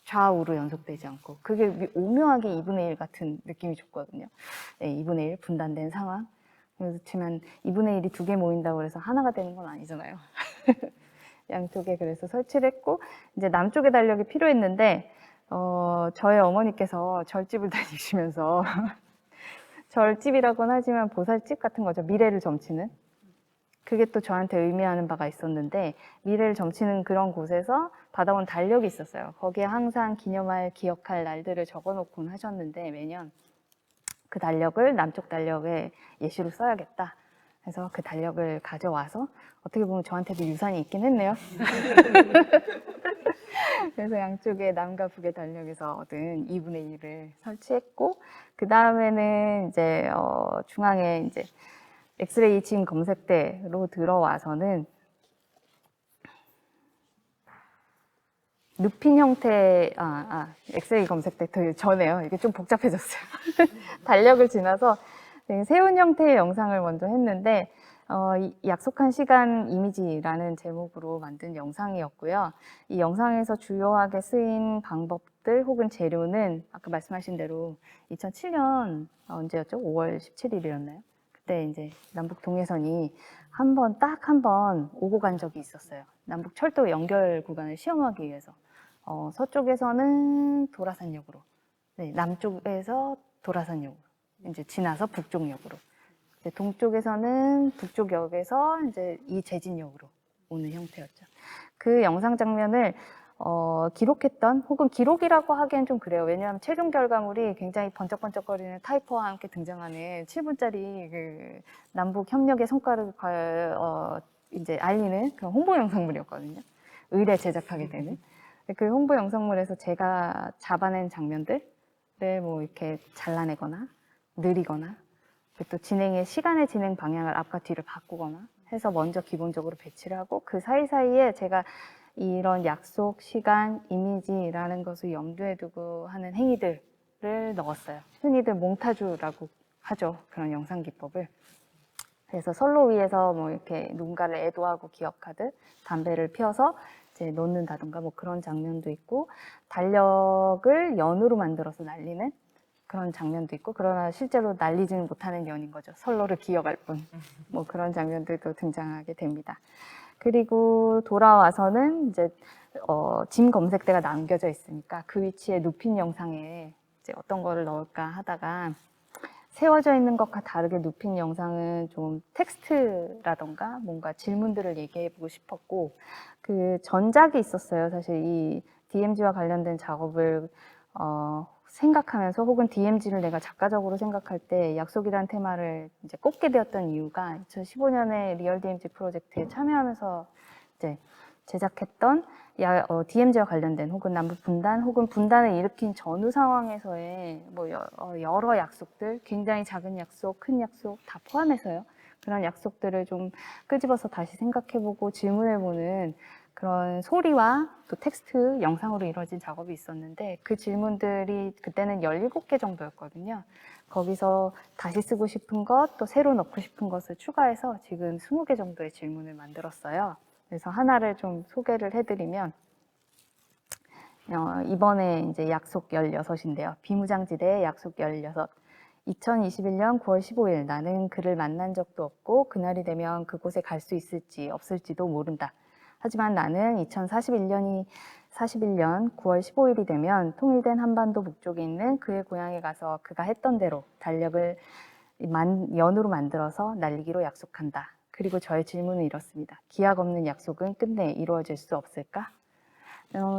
좌우로 연속되지 않고 그게 오묘하게 2분의 1 같은 느낌이 줬거든요. 네, 2분의 1 분단된 상황. 그렇지만 2분의 1이 2개 모인다고 해서 하나가 되는 건 아니잖아요. 양쪽에 그래서 설치를 했고 이제 남쪽에 달력이 필요했는데 저희 어머니께서 절집을 다니시면서 절집이라고는 하지만 보살집 같은 거죠. 미래를 점치는 그게 또 저한테 의미하는 바가 있었는데 미래를 점치는 그런 곳에서 받아온 달력이 있었어요. 거기에 항상 기념할 기억할 날들을 적어놓곤 하셨는데 매년 그 달력을 남쪽 달력에 예시로 써야겠다. 그래서 그 달력을 가져와서 어떻게 보면 저한테도 유산이 있긴 했네요. 그래서 양쪽에 남과 북의 달력에서 얻은 2분의 1을 설치했고 그 다음에는 이제 중앙에 이제 엑스레이 짐 검색대로 들어와서는 눕힌 형태 엑스레이 검색대 더 전에요. 이게 좀 복잡해졌어요. 달력을 지나서 세운 형태의 영상을 먼저 했는데 약속한 시간 이미지라는 제목으로 만든 영상이었고요. 이 영상에서 주요하게 쓰인 방법들 혹은 재료는 아까 말씀하신 대로 2007년 언제였죠? 5월 17일이었나요? 그때 이제 남북 동해선이 딱 한 번 오고 간 적이 있었어요. 남북 철도 연결 구간을 시험하기 위해서 서쪽에서는 도라산역으로 네, 남쪽에서 도라선역으로 이제 지나서 북쪽역으로, 이제 동쪽에서는 북쪽역에서 이제 이재진역으로 오는 형태였죠. 그 영상 장면을 기록했던, 혹은 기록이라고 하기엔 좀 그래요. 왜냐하면 최종 결과물이 굉장히 번쩍번쩍거리는 타이퍼와 함께 등장하는 7분짜리 그 남북 협력의 성과를 이제 알리는 그런 홍보 영상물이었거든요. 의뢰 제작하게 되는. 그 홍보 영상물에서 제가 잡아낸 장면들을 뭐 이렇게 잘라내거나 느리거나, 또 시간의 진행 방향을 앞과 뒤를 바꾸거나 해서 먼저 기본적으로 배치를 하고, 그 사이사이에 제가 이런 약속, 시간, 이미지라는 것을 염두에 두고 하는 행위들을 넣었어요. 흔히들 몽타주라고 하죠. 그런 영상 기법을. 그래서 선로 위에서 뭐 이렇게 누군가를 애도하고 기억하듯 담배를 피워서 이제 놓는다던가 뭐 그런 장면도 있고, 달력을 연으로 만들어서 날리는 그런 장면도 있고, 그러나 실제로 날리지는 못하는 연인 거죠. 선로를 기억할 뿐. 뭐 그런 장면들도 등장하게 됩니다. 그리고 돌아와서는 이제 짐 검색대가 남겨져 있으니까 그 위치에 눕힌 영상에 이제 어떤 거를 넣을까 하다가, 세워져 있는 것과 다르게 눕힌 영상은 좀 텍스트라던가 뭔가 질문들을 얘기해 보고 싶었고, 그 전작이 있었어요. 사실 이 DMZ와 관련된 작업을 생각하면서, 혹은 DMZ를 내가 작가적으로 생각할 때 약속이라는 테마를 이제 꼽게 되었던 이유가, 2015년에 리얼 DMZ 프로젝트에 참여하면서 이제 제작했던 DMZ와 관련된, 혹은 남북 분단, 혹은 분단을 일으킨 전후 상황에서의 뭐 여러 약속들, 굉장히 작은 약속, 큰 약속 다 포함해서요. 그런 약속들을 좀 끄집어서 다시 생각해보고 질문해보는 그런 소리와 또 텍스트, 영상으로 이루어진 작업이 있었는데, 그 질문들이 그때는 17개 정도였거든요. 거기서 다시 쓰고 싶은 것, 또 새로 넣고 싶은 것을 추가해서 지금 20개 정도의 질문을 만들었어요. 그래서 하나를 좀 소개를 해드리면, 이번에 이제 약속 16인데요. 비무장지대의 약속 16. 2021년 9월 15일, 나는 그를 만난 적도 없고 그날이 되면 그곳에 갈 수 있을지 없을지도 모른다. 하지만 나는 2041년 9월 15일이 되면 통일된 한반도 북쪽에 있는 그의 고향에 가서 그가 했던 대로 달력을 연으로 만들어서 날리기로 약속한다. 그리고 저의 질문은 이렇습니다. 기약 없는 약속은 끝내 이루어질 수 없을까?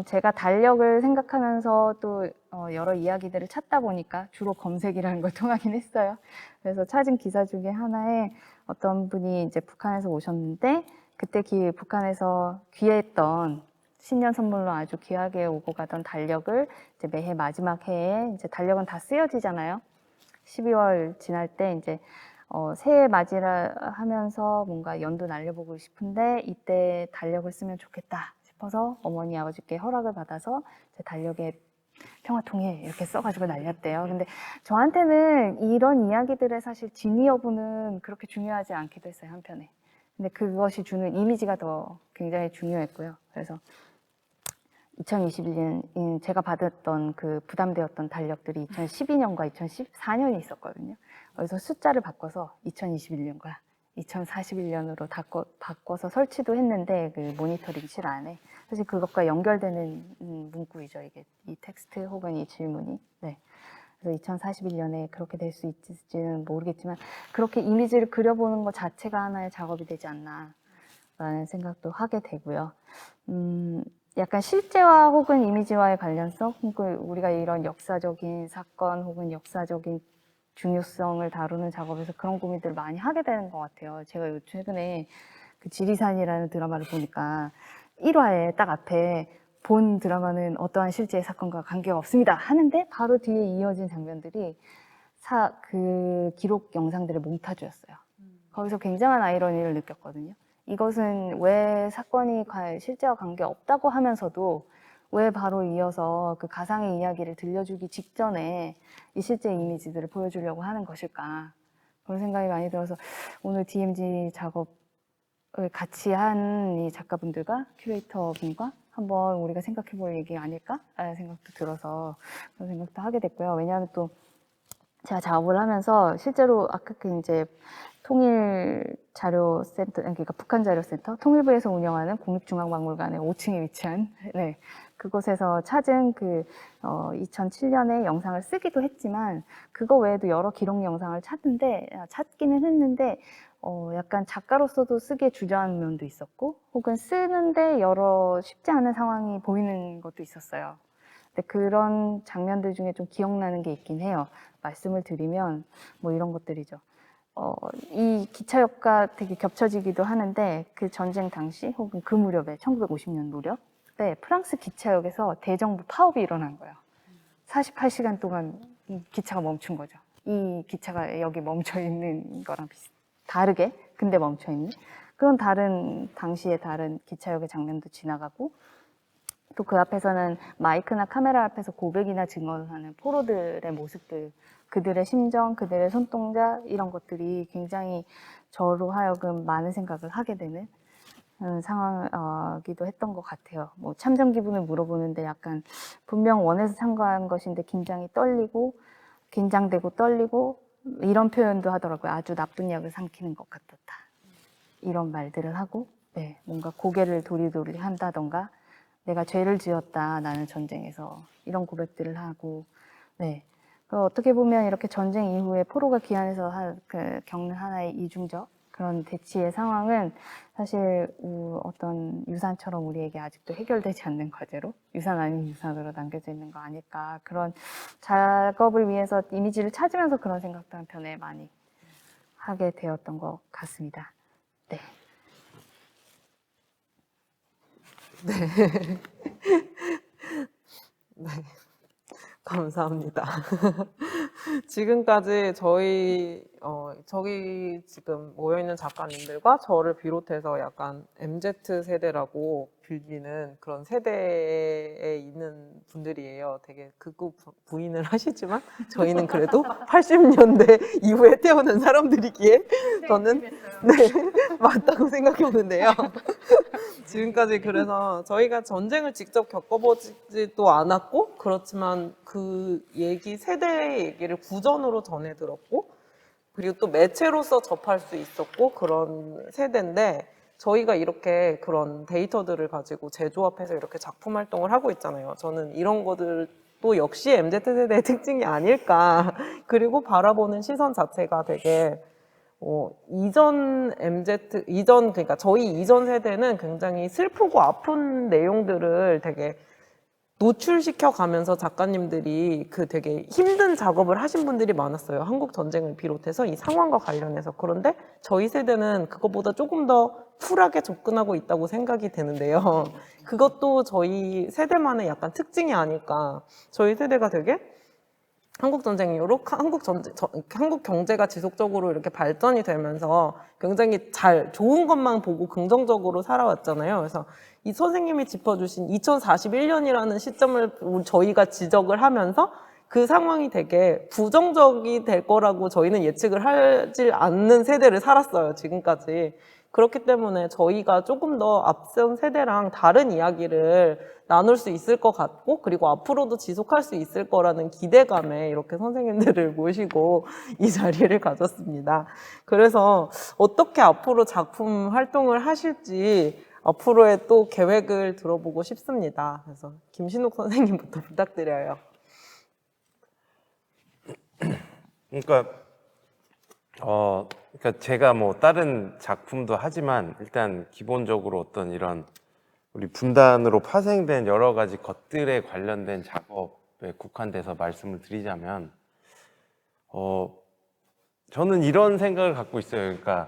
제가 달력을 생각하면서 또 여러 이야기들을 찾다 보니까 주로 검색이라는 걸 통하긴 했어요. 그래서 찾은 기사 중에 하나에 어떤 분이 이제 북한에서 오셨는데, 그때 북한에서 귀했던 신년 선물로 아주 귀하게 오고 가던 달력을 이제 매해 마지막 해에, 이제 달력은 다 쓰여지잖아요. 12월 지날 때 이제 새해 맞이라 하면서 뭔가 연도 날려보고 싶은데 이때 달력을 쓰면 좋겠다 싶어서 어머니 아버지께 허락을 받아서 제 달력에 평화통일 이렇게 써가지고 날렸대요. 근데 저한테는 이런 이야기들의 사실 진위 여부는 그렇게 중요하지 않기도 했어요, 한편에. 근데 그것이 주는 이미지가 더 굉장히 중요했고요. 그래서 2021년 제가 받았던 그 부담되었던 달력들이 2012년과 2014년이 있었거든요. 그래서 숫자를 바꿔서 2021년과 2041년으로 바꿔서 설치도 했는데, 그 모니터링실 안에 사실 그것과 연결되는 문구이죠. 이게 이 텍스트 혹은 이 질문이. 네. 그래서 2041년에 그렇게 될 수 있을지는 모르겠지만, 그렇게 이미지를 그려보는 것 자체가 하나의 작업이 되지 않나라는 생각도 하게 되고요. 약간 실제와 혹은 이미지와의 관련성, 혹은 우리가 이런 역사적인 사건 혹은 역사적인 중요성을 다루는 작업에서 그런 고민들을 많이 하게 되는 것 같아요. 제가 최근에 그 지리산이라는 드라마를 보니까 1화에 딱 앞에 본 드라마는 어떠한 실제 사건과 관계가 없습니다 하는데, 바로 뒤에 이어진 장면들이 그 기록 영상들의 몽타주였어요. 거기서 굉장한 아이러니를 느꼈거든요. 이것은 왜 사건이 실제와 관계없다고 하면서도 왜 바로 이어서 그 가상의 이야기를 들려주기 직전에 이 실제 이미지들을 보여주려고 하는 것일까, 그런 생각이 많이 들어서 오늘 DMZ 작업을 같이 한 이 작가분들과 큐레이터 분과 한번 우리가 생각해 볼 얘기 아닐까라는 생각도 들어서 그런 생각도 하게 됐고요. 왜냐하면 또 제가 작업을 하면서 실제로 아까 그 이제 통일자료센터, 그러니까 북한자료센터, 통일부에서 운영하는 국립중앙박물관의 5층에 위치한 네, 그곳에서 찾은 그 2007년에 영상을 쓰기도 했지만 그거 외에도 여러 기록 영상을 찾기는 했는데 약간 작가로서도 쓰기에 주저하는 면도 있었고 혹은 쓰는데 여러 쉽지 않은 상황이 보이는 것도 있었어요. 근데 그런 장면들 중에 좀 기억나는 게 있긴 해요. 말씀을 드리면 뭐 이런 것들이죠. 이 기차역과 되게 겹쳐지기도 하는데 그 전쟁 당시 혹은 그 무렵에 1950년 무렵에 프랑스 기차역에서 대정부 파업이 일어난 거예요. 48시간 동안 이 기차가 멈춘 거죠. 이 기차가 여기 멈춰 있는 거랑 다르게 근데 멈춰 있는 그런 당시의 다른 기차역의 장면도 지나가고 또 그 앞에서는 마이크나 카메라 앞에서 고백이나 증언하는 포로들의 모습들, 그들의 심정, 그들의 손동작 이런 것들이 굉장히 저로 하여금 많은 생각을 하게 되는 상황이기도 했던 것 같아요. 뭐 참전 기분을 물어보는데 약간 분명 원해서 참가한 것인데 긴장되고 떨리고 이런 표현도 하더라고요. 아주 나쁜 약을 삼키는 것 같았다. 이런 말들을 하고 네, 뭔가 고개를 도리도리 한다던가 내가 죄를 지었다 나는 전쟁에서 이런 고백들을 하고 네. 어떻게 보면 이렇게 전쟁 이후에 포로가 귀환해서 겪는 하나의 이중적 그런 대치의 상황은 사실 어떤 유산처럼 우리에게 아직도 해결되지 않는 과제로 유산 아닌 유산으로 남겨져 있는 거 아닐까 그런 작업을 위해서 이미지를 찾으면서 그런 생각도 한편에 많이 하게 되었던 것 같습니다. 네. 네. 네. 감사합니다. 지금까지 저기 지금 모여있는 작가님들과 저를 비롯해서 약간 MZ 세대라고 불리는 그런 세대에 있는 분들이에요. 되게 극구 부인을 하시지만 저희는 그래도 80년대 이후에 태어난 사람들이기에 저는 네, 맞다고 생각하는데요. 지금까지 그래서 저희가 전쟁을 직접 겪어보지도 않았고 그렇지만 그 세대의 얘기를 구전으로 전해 들었고 그리고 또 매체로서 접할 수 있었고 그런 세대인데 저희가 이렇게 그런 데이터들을 가지고 재조합해서 이렇게 작품 활동을 하고 있잖아요. 저는 이런 것들도 역시 MZ세대의 특징이 아닐까. 그리고 바라보는 시선 자체가 되게 그러니까 저희 이전 세대는 굉장히 슬프고 아픈 내용들을 되게 노출시켜 가면서 작가님들이 그 되게 힘든 작업을 하신 분들이 많았어요. 한국 전쟁을 비롯해서 이 상황과 관련해서. 그런데 저희 세대는 그것보다 조금 더 쿨하게 접근하고 있다고 생각이 되는데요. 그것도 저희 세대만의 약간 특징이 아닐까. 저희 세대가 되게 한국 전쟁 이후로 한국 경제가 지속적으로 이렇게 발전이 되면서 굉장히 좋은 것만 보고 긍정적으로 살아왔잖아요. 그래서 이 선생님이 짚어주신 2041년이라는 시점을 저희가 지적을 하면서 그 상황이 되게 부정적이 될 거라고 저희는 예측을 하지 않는 세대를 살았어요, 지금까지. 그렇기 때문에 저희가 조금 더 앞선 세대랑 다른 이야기를 나눌 수 있을 것 같고 그리고 앞으로도 지속할 수 있을 거라는 기대감에 이렇게 선생님들을 모시고 이 자리를 가졌습니다. 그래서 어떻게 앞으로 작품 활동을 하실지 앞으로의 또 계획을 들어보고 싶습니다. 그래서 김신욱 선생님부터 부탁드려요. 그러니까 제가 뭐 다른 작품도 하지만 일단 기본적으로 어떤 이런 우리 분단으로 파생된 여러 가지 것들에 관련된 작업에 국한돼서 말씀을 드리자면 저는 이런 생각을 갖고 있어요. 그러니까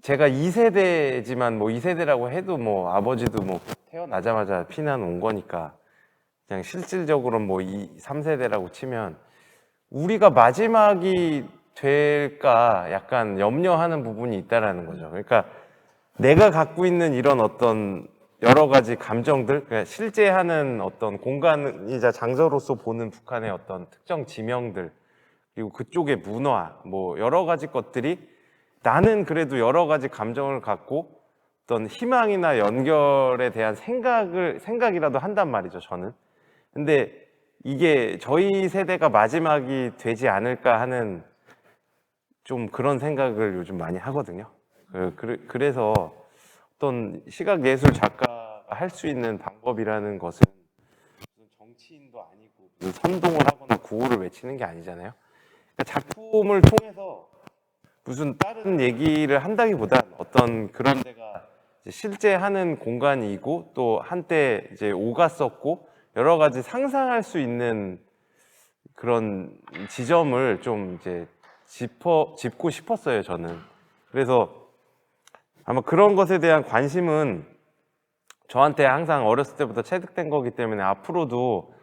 제가 2세대지만 뭐 2세대라고 해도 뭐 아버지도 뭐 태어나자마자 피난 온 거니까 그냥 실질적으로 뭐 3세대라고 치면 우리가 마지막이 될까 약간 염려하는 부분이 있다라는 거죠. 그러니까 내가 갖고 있는 이런 어떤 여러 가지 감정들, 그러니까 실제하는 어떤 공간이자 장소로서 보는 북한의 어떤 특정 지명들, 그리고 그쪽의 문화, 뭐 여러 가지 것들이 나는 그래도 여러 가지 감정을 갖고 어떤 희망이나 연결에 대한 생각이라도 한단 말이죠, 저는. 근데 이게 저희 세대가 마지막이 되지 않을까 하는 좀 그런 생각을 요즘 많이 하거든요. 그래서 어떤 시각예술 작가가 할 수 있는 방법이라는 것은 무슨 정치인도 아니고 무슨 선동을 하거나 구호를 외치는 게 아니잖아요. 그러니까 작품을 통해서 무슨 다른 얘기를 한다기보다 어떤 그런 데가 이제 실제 하는 공간이고 또 한때 이제 오갔었고 여러 가지 상상할 수 있는 그런 지점을 좀 이제 짚고 싶었어요, 저는. 그래서 아마 그런 것에 대한 관심은 저한테 항상 어렸을 때부터 체득된 거기 때문에 앞으로도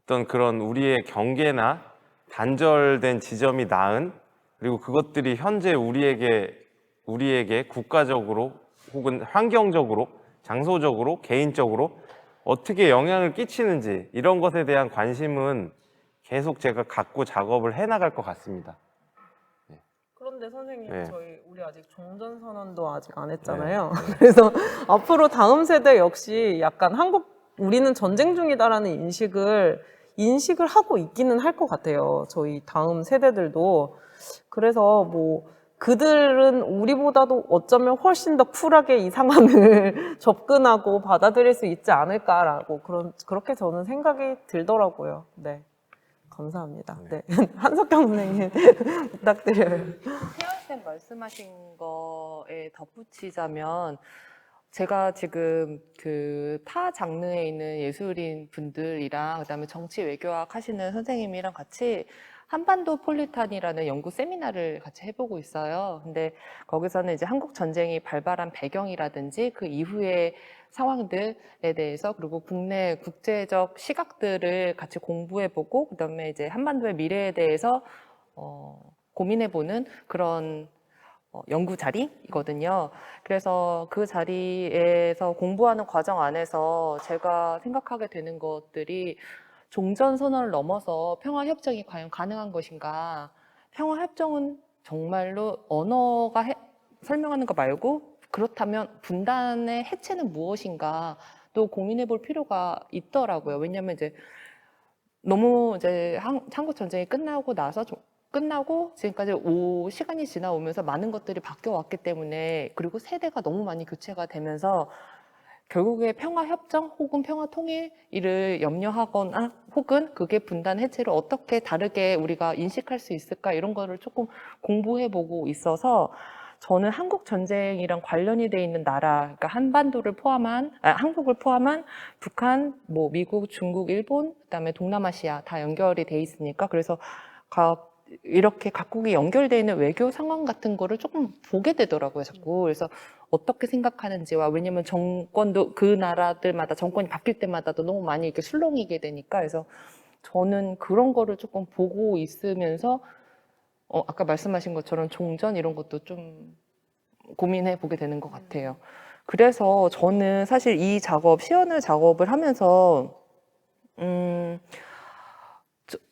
어떤 그런 우리의 경계나 단절된 지점이 낳은 그리고 그것들이 현재 우리에게 국가적으로 혹은 환경적으로, 장소적으로, 개인적으로 어떻게 영향을 끼치는지 이런 것에 대한 관심은 계속 제가 갖고 작업을 해나갈 것 같습니다. 그런데 선생님, 네. 우리 아직 종전선언도 아직 안 했잖아요. 그래서 앞으로 다음 세대 역시 약간 우리는 전쟁 중이다라는 인식을 하고 있기는 할 것 같아요. 저희 다음 세대들도. 그래서 뭐 그들은 우리보다도 어쩌면 훨씬 더 쿨하게 이 상황을 접근하고 받아들일 수 있지 않을까라고 그렇게 저는 생각이 들더라고요. 네. 감사합니다. 네. 한석경 선생님 부탁드려요. 태연쌤 말씀하신 거에 덧붙이자면 제가 지금 그 타 장르에 있는 예술인 분들이랑 그다음에 정치 외교학 하시는 선생님이랑 같이 한반도 폴리탄이라는 연구 세미나를 같이 해보고 있어요. 근데 거기서는 이제 한국 전쟁이 발발한 배경이라든지 그 이후의 상황들에 대해서 그리고 국내 국제적 시각들을 같이 공부해보고 그다음에 이제 한반도의 미래에 대해서 고민해보는 그런 연구 자리이거든요. 그래서 그 자리에서 공부하는 과정 안에서 제가 생각하게 되는 것들이 종전선언을 넘어서 평화협정이 과연 가능한 것인가? 평화협정은 정말로 언어가 설명하는 거 말고 그렇다면 분단의 해체는 무엇인가? 또 고민해 볼 필요가 있더라고요. 왜냐하면 이제 너무 이제 한국 전쟁이 끝나고 지금까지 시간이 지나오면서 많은 것들이 바뀌어 왔기 때문에 그리고 세대가 너무 많이 교체가 되면서 결국에 평화협정 혹은 평화통일을 염려하거나 혹은 그게 분단 해체를 어떻게 다르게 우리가 인식할 수 있을까 이런 거를 조금 공부해보고 있어서 저는 한국 전쟁이랑 관련이 돼 있는 나라, 그러니까 한반도를 한국을 포함한 북한, 뭐 미국, 중국, 일본, 그다음에 동남아시아 다 연결이 돼 있으니까 그래서 이렇게 각국이 연결되어 있는 외교 상황 같은 거를 조금 보게 되더라고요, 자꾸. 그래서 어떻게 생각하는지와, 왜냐면 정권도 그 나라들마다 정권이 바뀔 때마다도 너무 많이 이렇게 술렁이게 되니까, 그래서 저는 그런 거를 조금 보고 있으면서, 아까 말씀하신 것처럼 종전 이런 것도 좀 고민해 보게 되는 것 같아요. 그래서 저는 사실 이 시연을 작업을 하면서,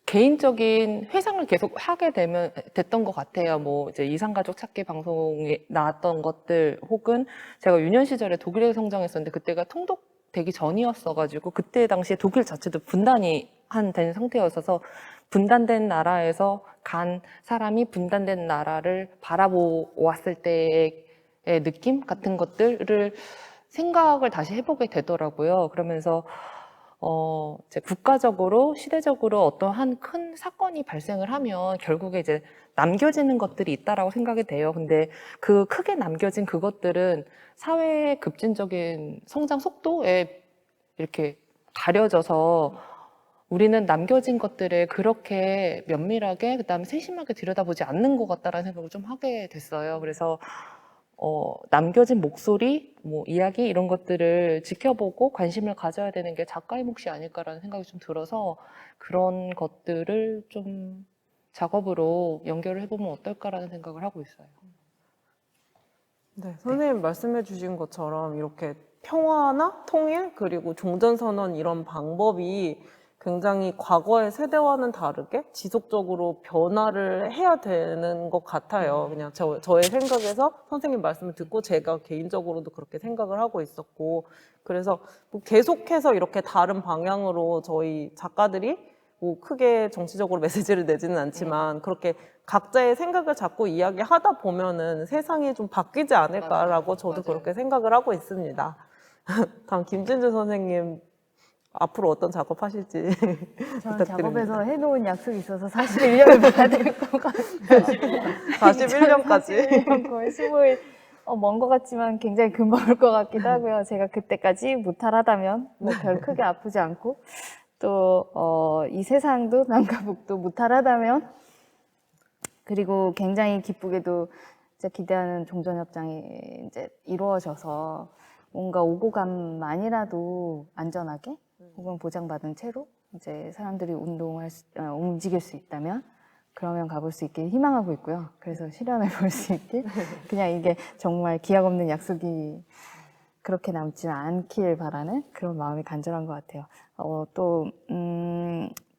개인적인 회상을 계속 하게 됐던 것 같아요. 뭐 이제 이산가족 찾기 방송에 나왔던 것들 혹은 제가 유년 시절에 독일에 성장했었는데 그때가 통독되기 전이었어가지고 그때 당시에 독일 자체도 분단이 된 상태였어서 분단된 나라에서 간 사람이 분단된 나라를 바라보았을 때의 느낌 같은 것들을 생각을 다시 해보게 되더라고요. 그러면서 이제 국가적으로, 시대적으로 어떠한 큰 사건이 발생을 하면 결국에 이제 남겨지는 것들이 있다라고 생각이 돼요. 근데 그 크게 남겨진 그것들은 사회의 급진적인 성장 속도에 이렇게 가려져서 우리는 남겨진 것들을 그렇게 면밀하게, 그 다음에 세심하게 들여다보지 않는 것 같다라는 생각을 좀 하게 됐어요. 그래서 남겨진 목소리, 뭐 이야기 이런 것들을 지켜보고 관심을 가져야 되는 게 작가의 몫이 아닐까라는 생각이 좀 들어서 그런 것들을 좀 작업으로 연결을 해보면 어떨까라는 생각을 하고 있어요. 네, 선생님 말씀해 주신 것처럼 이렇게 평화나 통일 그리고 종전선언 이런 방법이 굉장히 과거의 세대와는 다르게 지속적으로 변화를 해야 되는 것 같아요. 그냥 저의 생각에서 선생님 말씀을 듣고 제가 개인적으로도 그렇게 생각을 하고 있었고, 그래서 뭐 계속해서 이렇게 다른 방향으로 저희 작가들이 뭐 크게 정치적으로 메시지를 내지는 않지만 그렇게 각자의 생각을 자꾸 이야기하다 보면은 세상이 좀 바뀌지 않을까라고 저도 그렇게 생각을 하고 있습니다. 다음 김진주 선생님 앞으로 어떤 작업하실지 저는 부탁드립니다. 작업에서 해놓은 약속이 있어서 41년을 봐야 될 것 같아요. 41년까지 41년 거의 20일 먼 것 같지만 굉장히 금방 올 것 같기도 하고요. 제가 그때까지 무탈하다면 뭐 별 크게 아프지 않고 또 이 세상도 남과 북도 무탈하다면 그리고 굉장히 기쁘게도 이제 기대하는 종전협정이 이제 이루어져서 뭔가 오고 간만이라도 안전하게 혹은 보장받은 채로 이제 사람들이 움직일 수 있다면 그러면 가볼 수 있길 희망하고 있고요. 그래서 실현을 볼 수 있길 그냥 이게 정말 기약 없는 약속이 그렇게 남지는 않길 바라는 그런 마음이 간절한 것 같아요.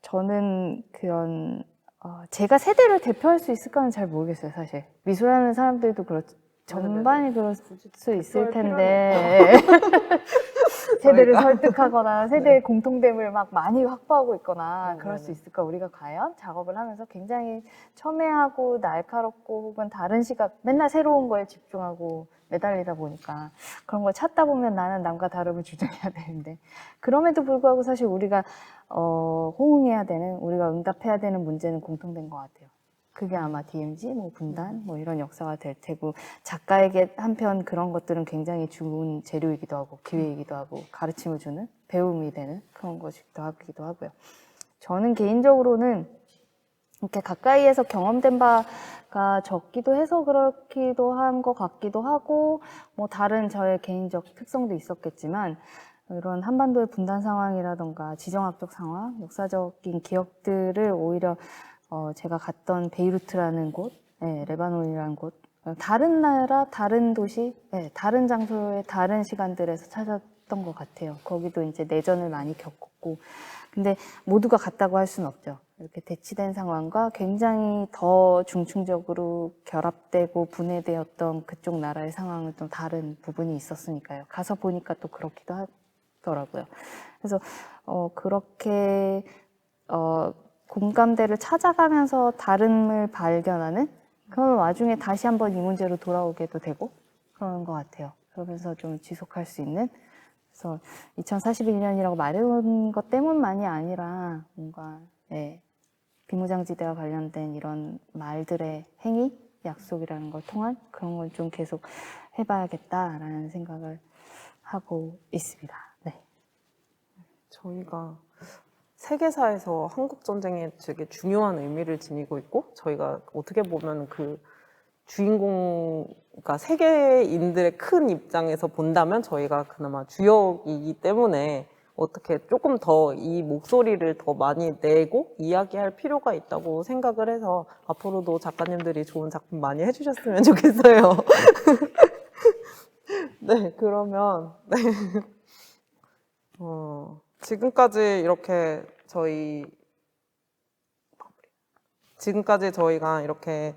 저는 그런 제가 세대를 대표할 수 있을까는 잘 모르겠어요, 사실. 미술하는 사람들도 전반이 그럴 수 있을 텐데 세대를 설득하거나 세대의 공통됨을 막 많이 확보하고 있거나 그럴 수 있을까? 우리가 과연 작업을 하면서 굉장히 첨예하고 날카롭고 혹은 다른 시각, 맨날 새로운 거에 집중하고 매달리다 보니까 그런 걸 찾다 보면 나는 남과 다름을 주장해야 되는데 그럼에도 불구하고 사실 우리가 호응해야 되는, 우리가 응답해야 되는 문제는 공통된 것 같아요. 그게 아마 DMZ, 뭐 분단, 뭐 이런 역사가 될 테고 작가에게 한편 그런 것들은 굉장히 좋은 재료이기도 하고 기회이기도 하고 가르침을 주는 배움이 되는 그런 것이기도 하고요. 저는 개인적으로는 이렇게 가까이에서 경험된 바가 적기도 해서 그렇기도 한 것 같기도 하고 뭐 다른 저의 개인적 특성도 있었겠지만 이런 한반도의 분단 상황이라던가 지정학적 상황, 역사적인 기억들을 오히려 제가 갔던 베이루트라는 곳, 레바논이라는 곳, 다른 나라, 다른 도시, 다른 장소의 다른 시간들에서 찾았던 것 같아요. 거기도 이제 내전을 많이 겪었고, 근데 모두가 같다고 할 수는 없죠. 이렇게 대치된 상황과 굉장히 더 중층적으로 결합되고 분해되었던 그쪽 나라의 상황은 좀 다른 부분이 있었으니까요. 가서 보니까 또 그렇기도 하더라고요. 그래서 그렇게 공감대를 찾아가면서 다름을 발견하는 그런 와중에 다시 한번 이 문제로 돌아오게도 되고 그러는 것 같아요. 그러면서 좀 지속할 수 있는, 그래서 2041년이라고 말해온 것 때문만이 아니라 뭔가 비무장지대와 관련된 이런 말들의 행위, 약속이라는 걸 통한 그런 걸 좀 계속 해봐야겠다라는 생각을 하고 있습니다. 네. 저희가 세계사에서 한국전쟁에 되게 중요한 의미를 지니고 있고 저희가 어떻게 보면 그 주인공, 그러니까 세계인들의 큰 입장에서 본다면 저희가 그나마 주역이기 때문에 어떻게 조금 더 이 목소리를 더 많이 내고 이야기할 필요가 있다고 생각을 해서 앞으로도 작가님들이 좋은 작품 많이 해주셨으면 좋겠어요. 네, 그러면 지금까지 저희가 이렇게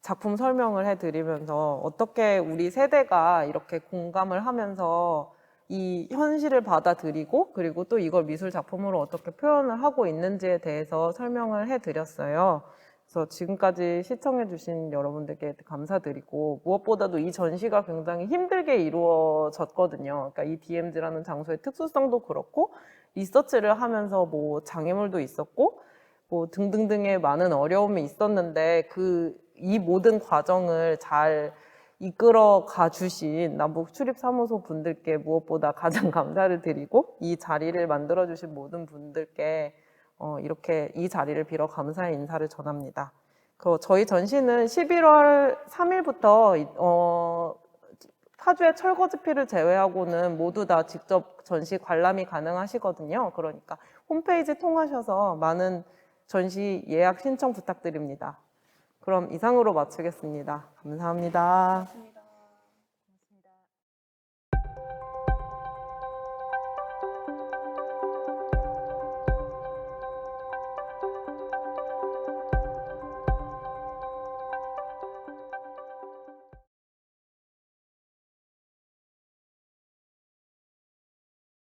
작품 설명을 해드리면서 어떻게 우리 세대가 이렇게 공감을 하면서 이 현실을 받아들이고 그리고 또 이걸 미술 작품으로 어떻게 표현을 하고 있는지에 대해서 설명을 해드렸어요. 그래서 지금까지 시청해주신 여러분들께 감사드리고 무엇보다도 이 전시가 굉장히 힘들게 이루어졌거든요. 그러니까 이 DMZ라는 장소의 특수성도 그렇고 리서치를 하면서 뭐 장애물도 있었고 뭐 등등등의 많은 어려움이 있었는데 이 모든 과정을 잘 이끌어 가주신 남북출입사무소 분들께 무엇보다 가장 감사를 드리고 이 자리를 만들어주신 모든 분들께 이렇게 이 자리를 빌어 감사의 인사를 전합니다. 저희 전시는 11월 3일부터 파주의 철거지피를 제외하고는 모두 다 직접 전시 관람이 가능하시거든요. 그러니까 홈페이지 통하셔서 많은 전시 예약 신청 부탁드립니다. 그럼 이상으로 마치겠습니다. 감사합니다.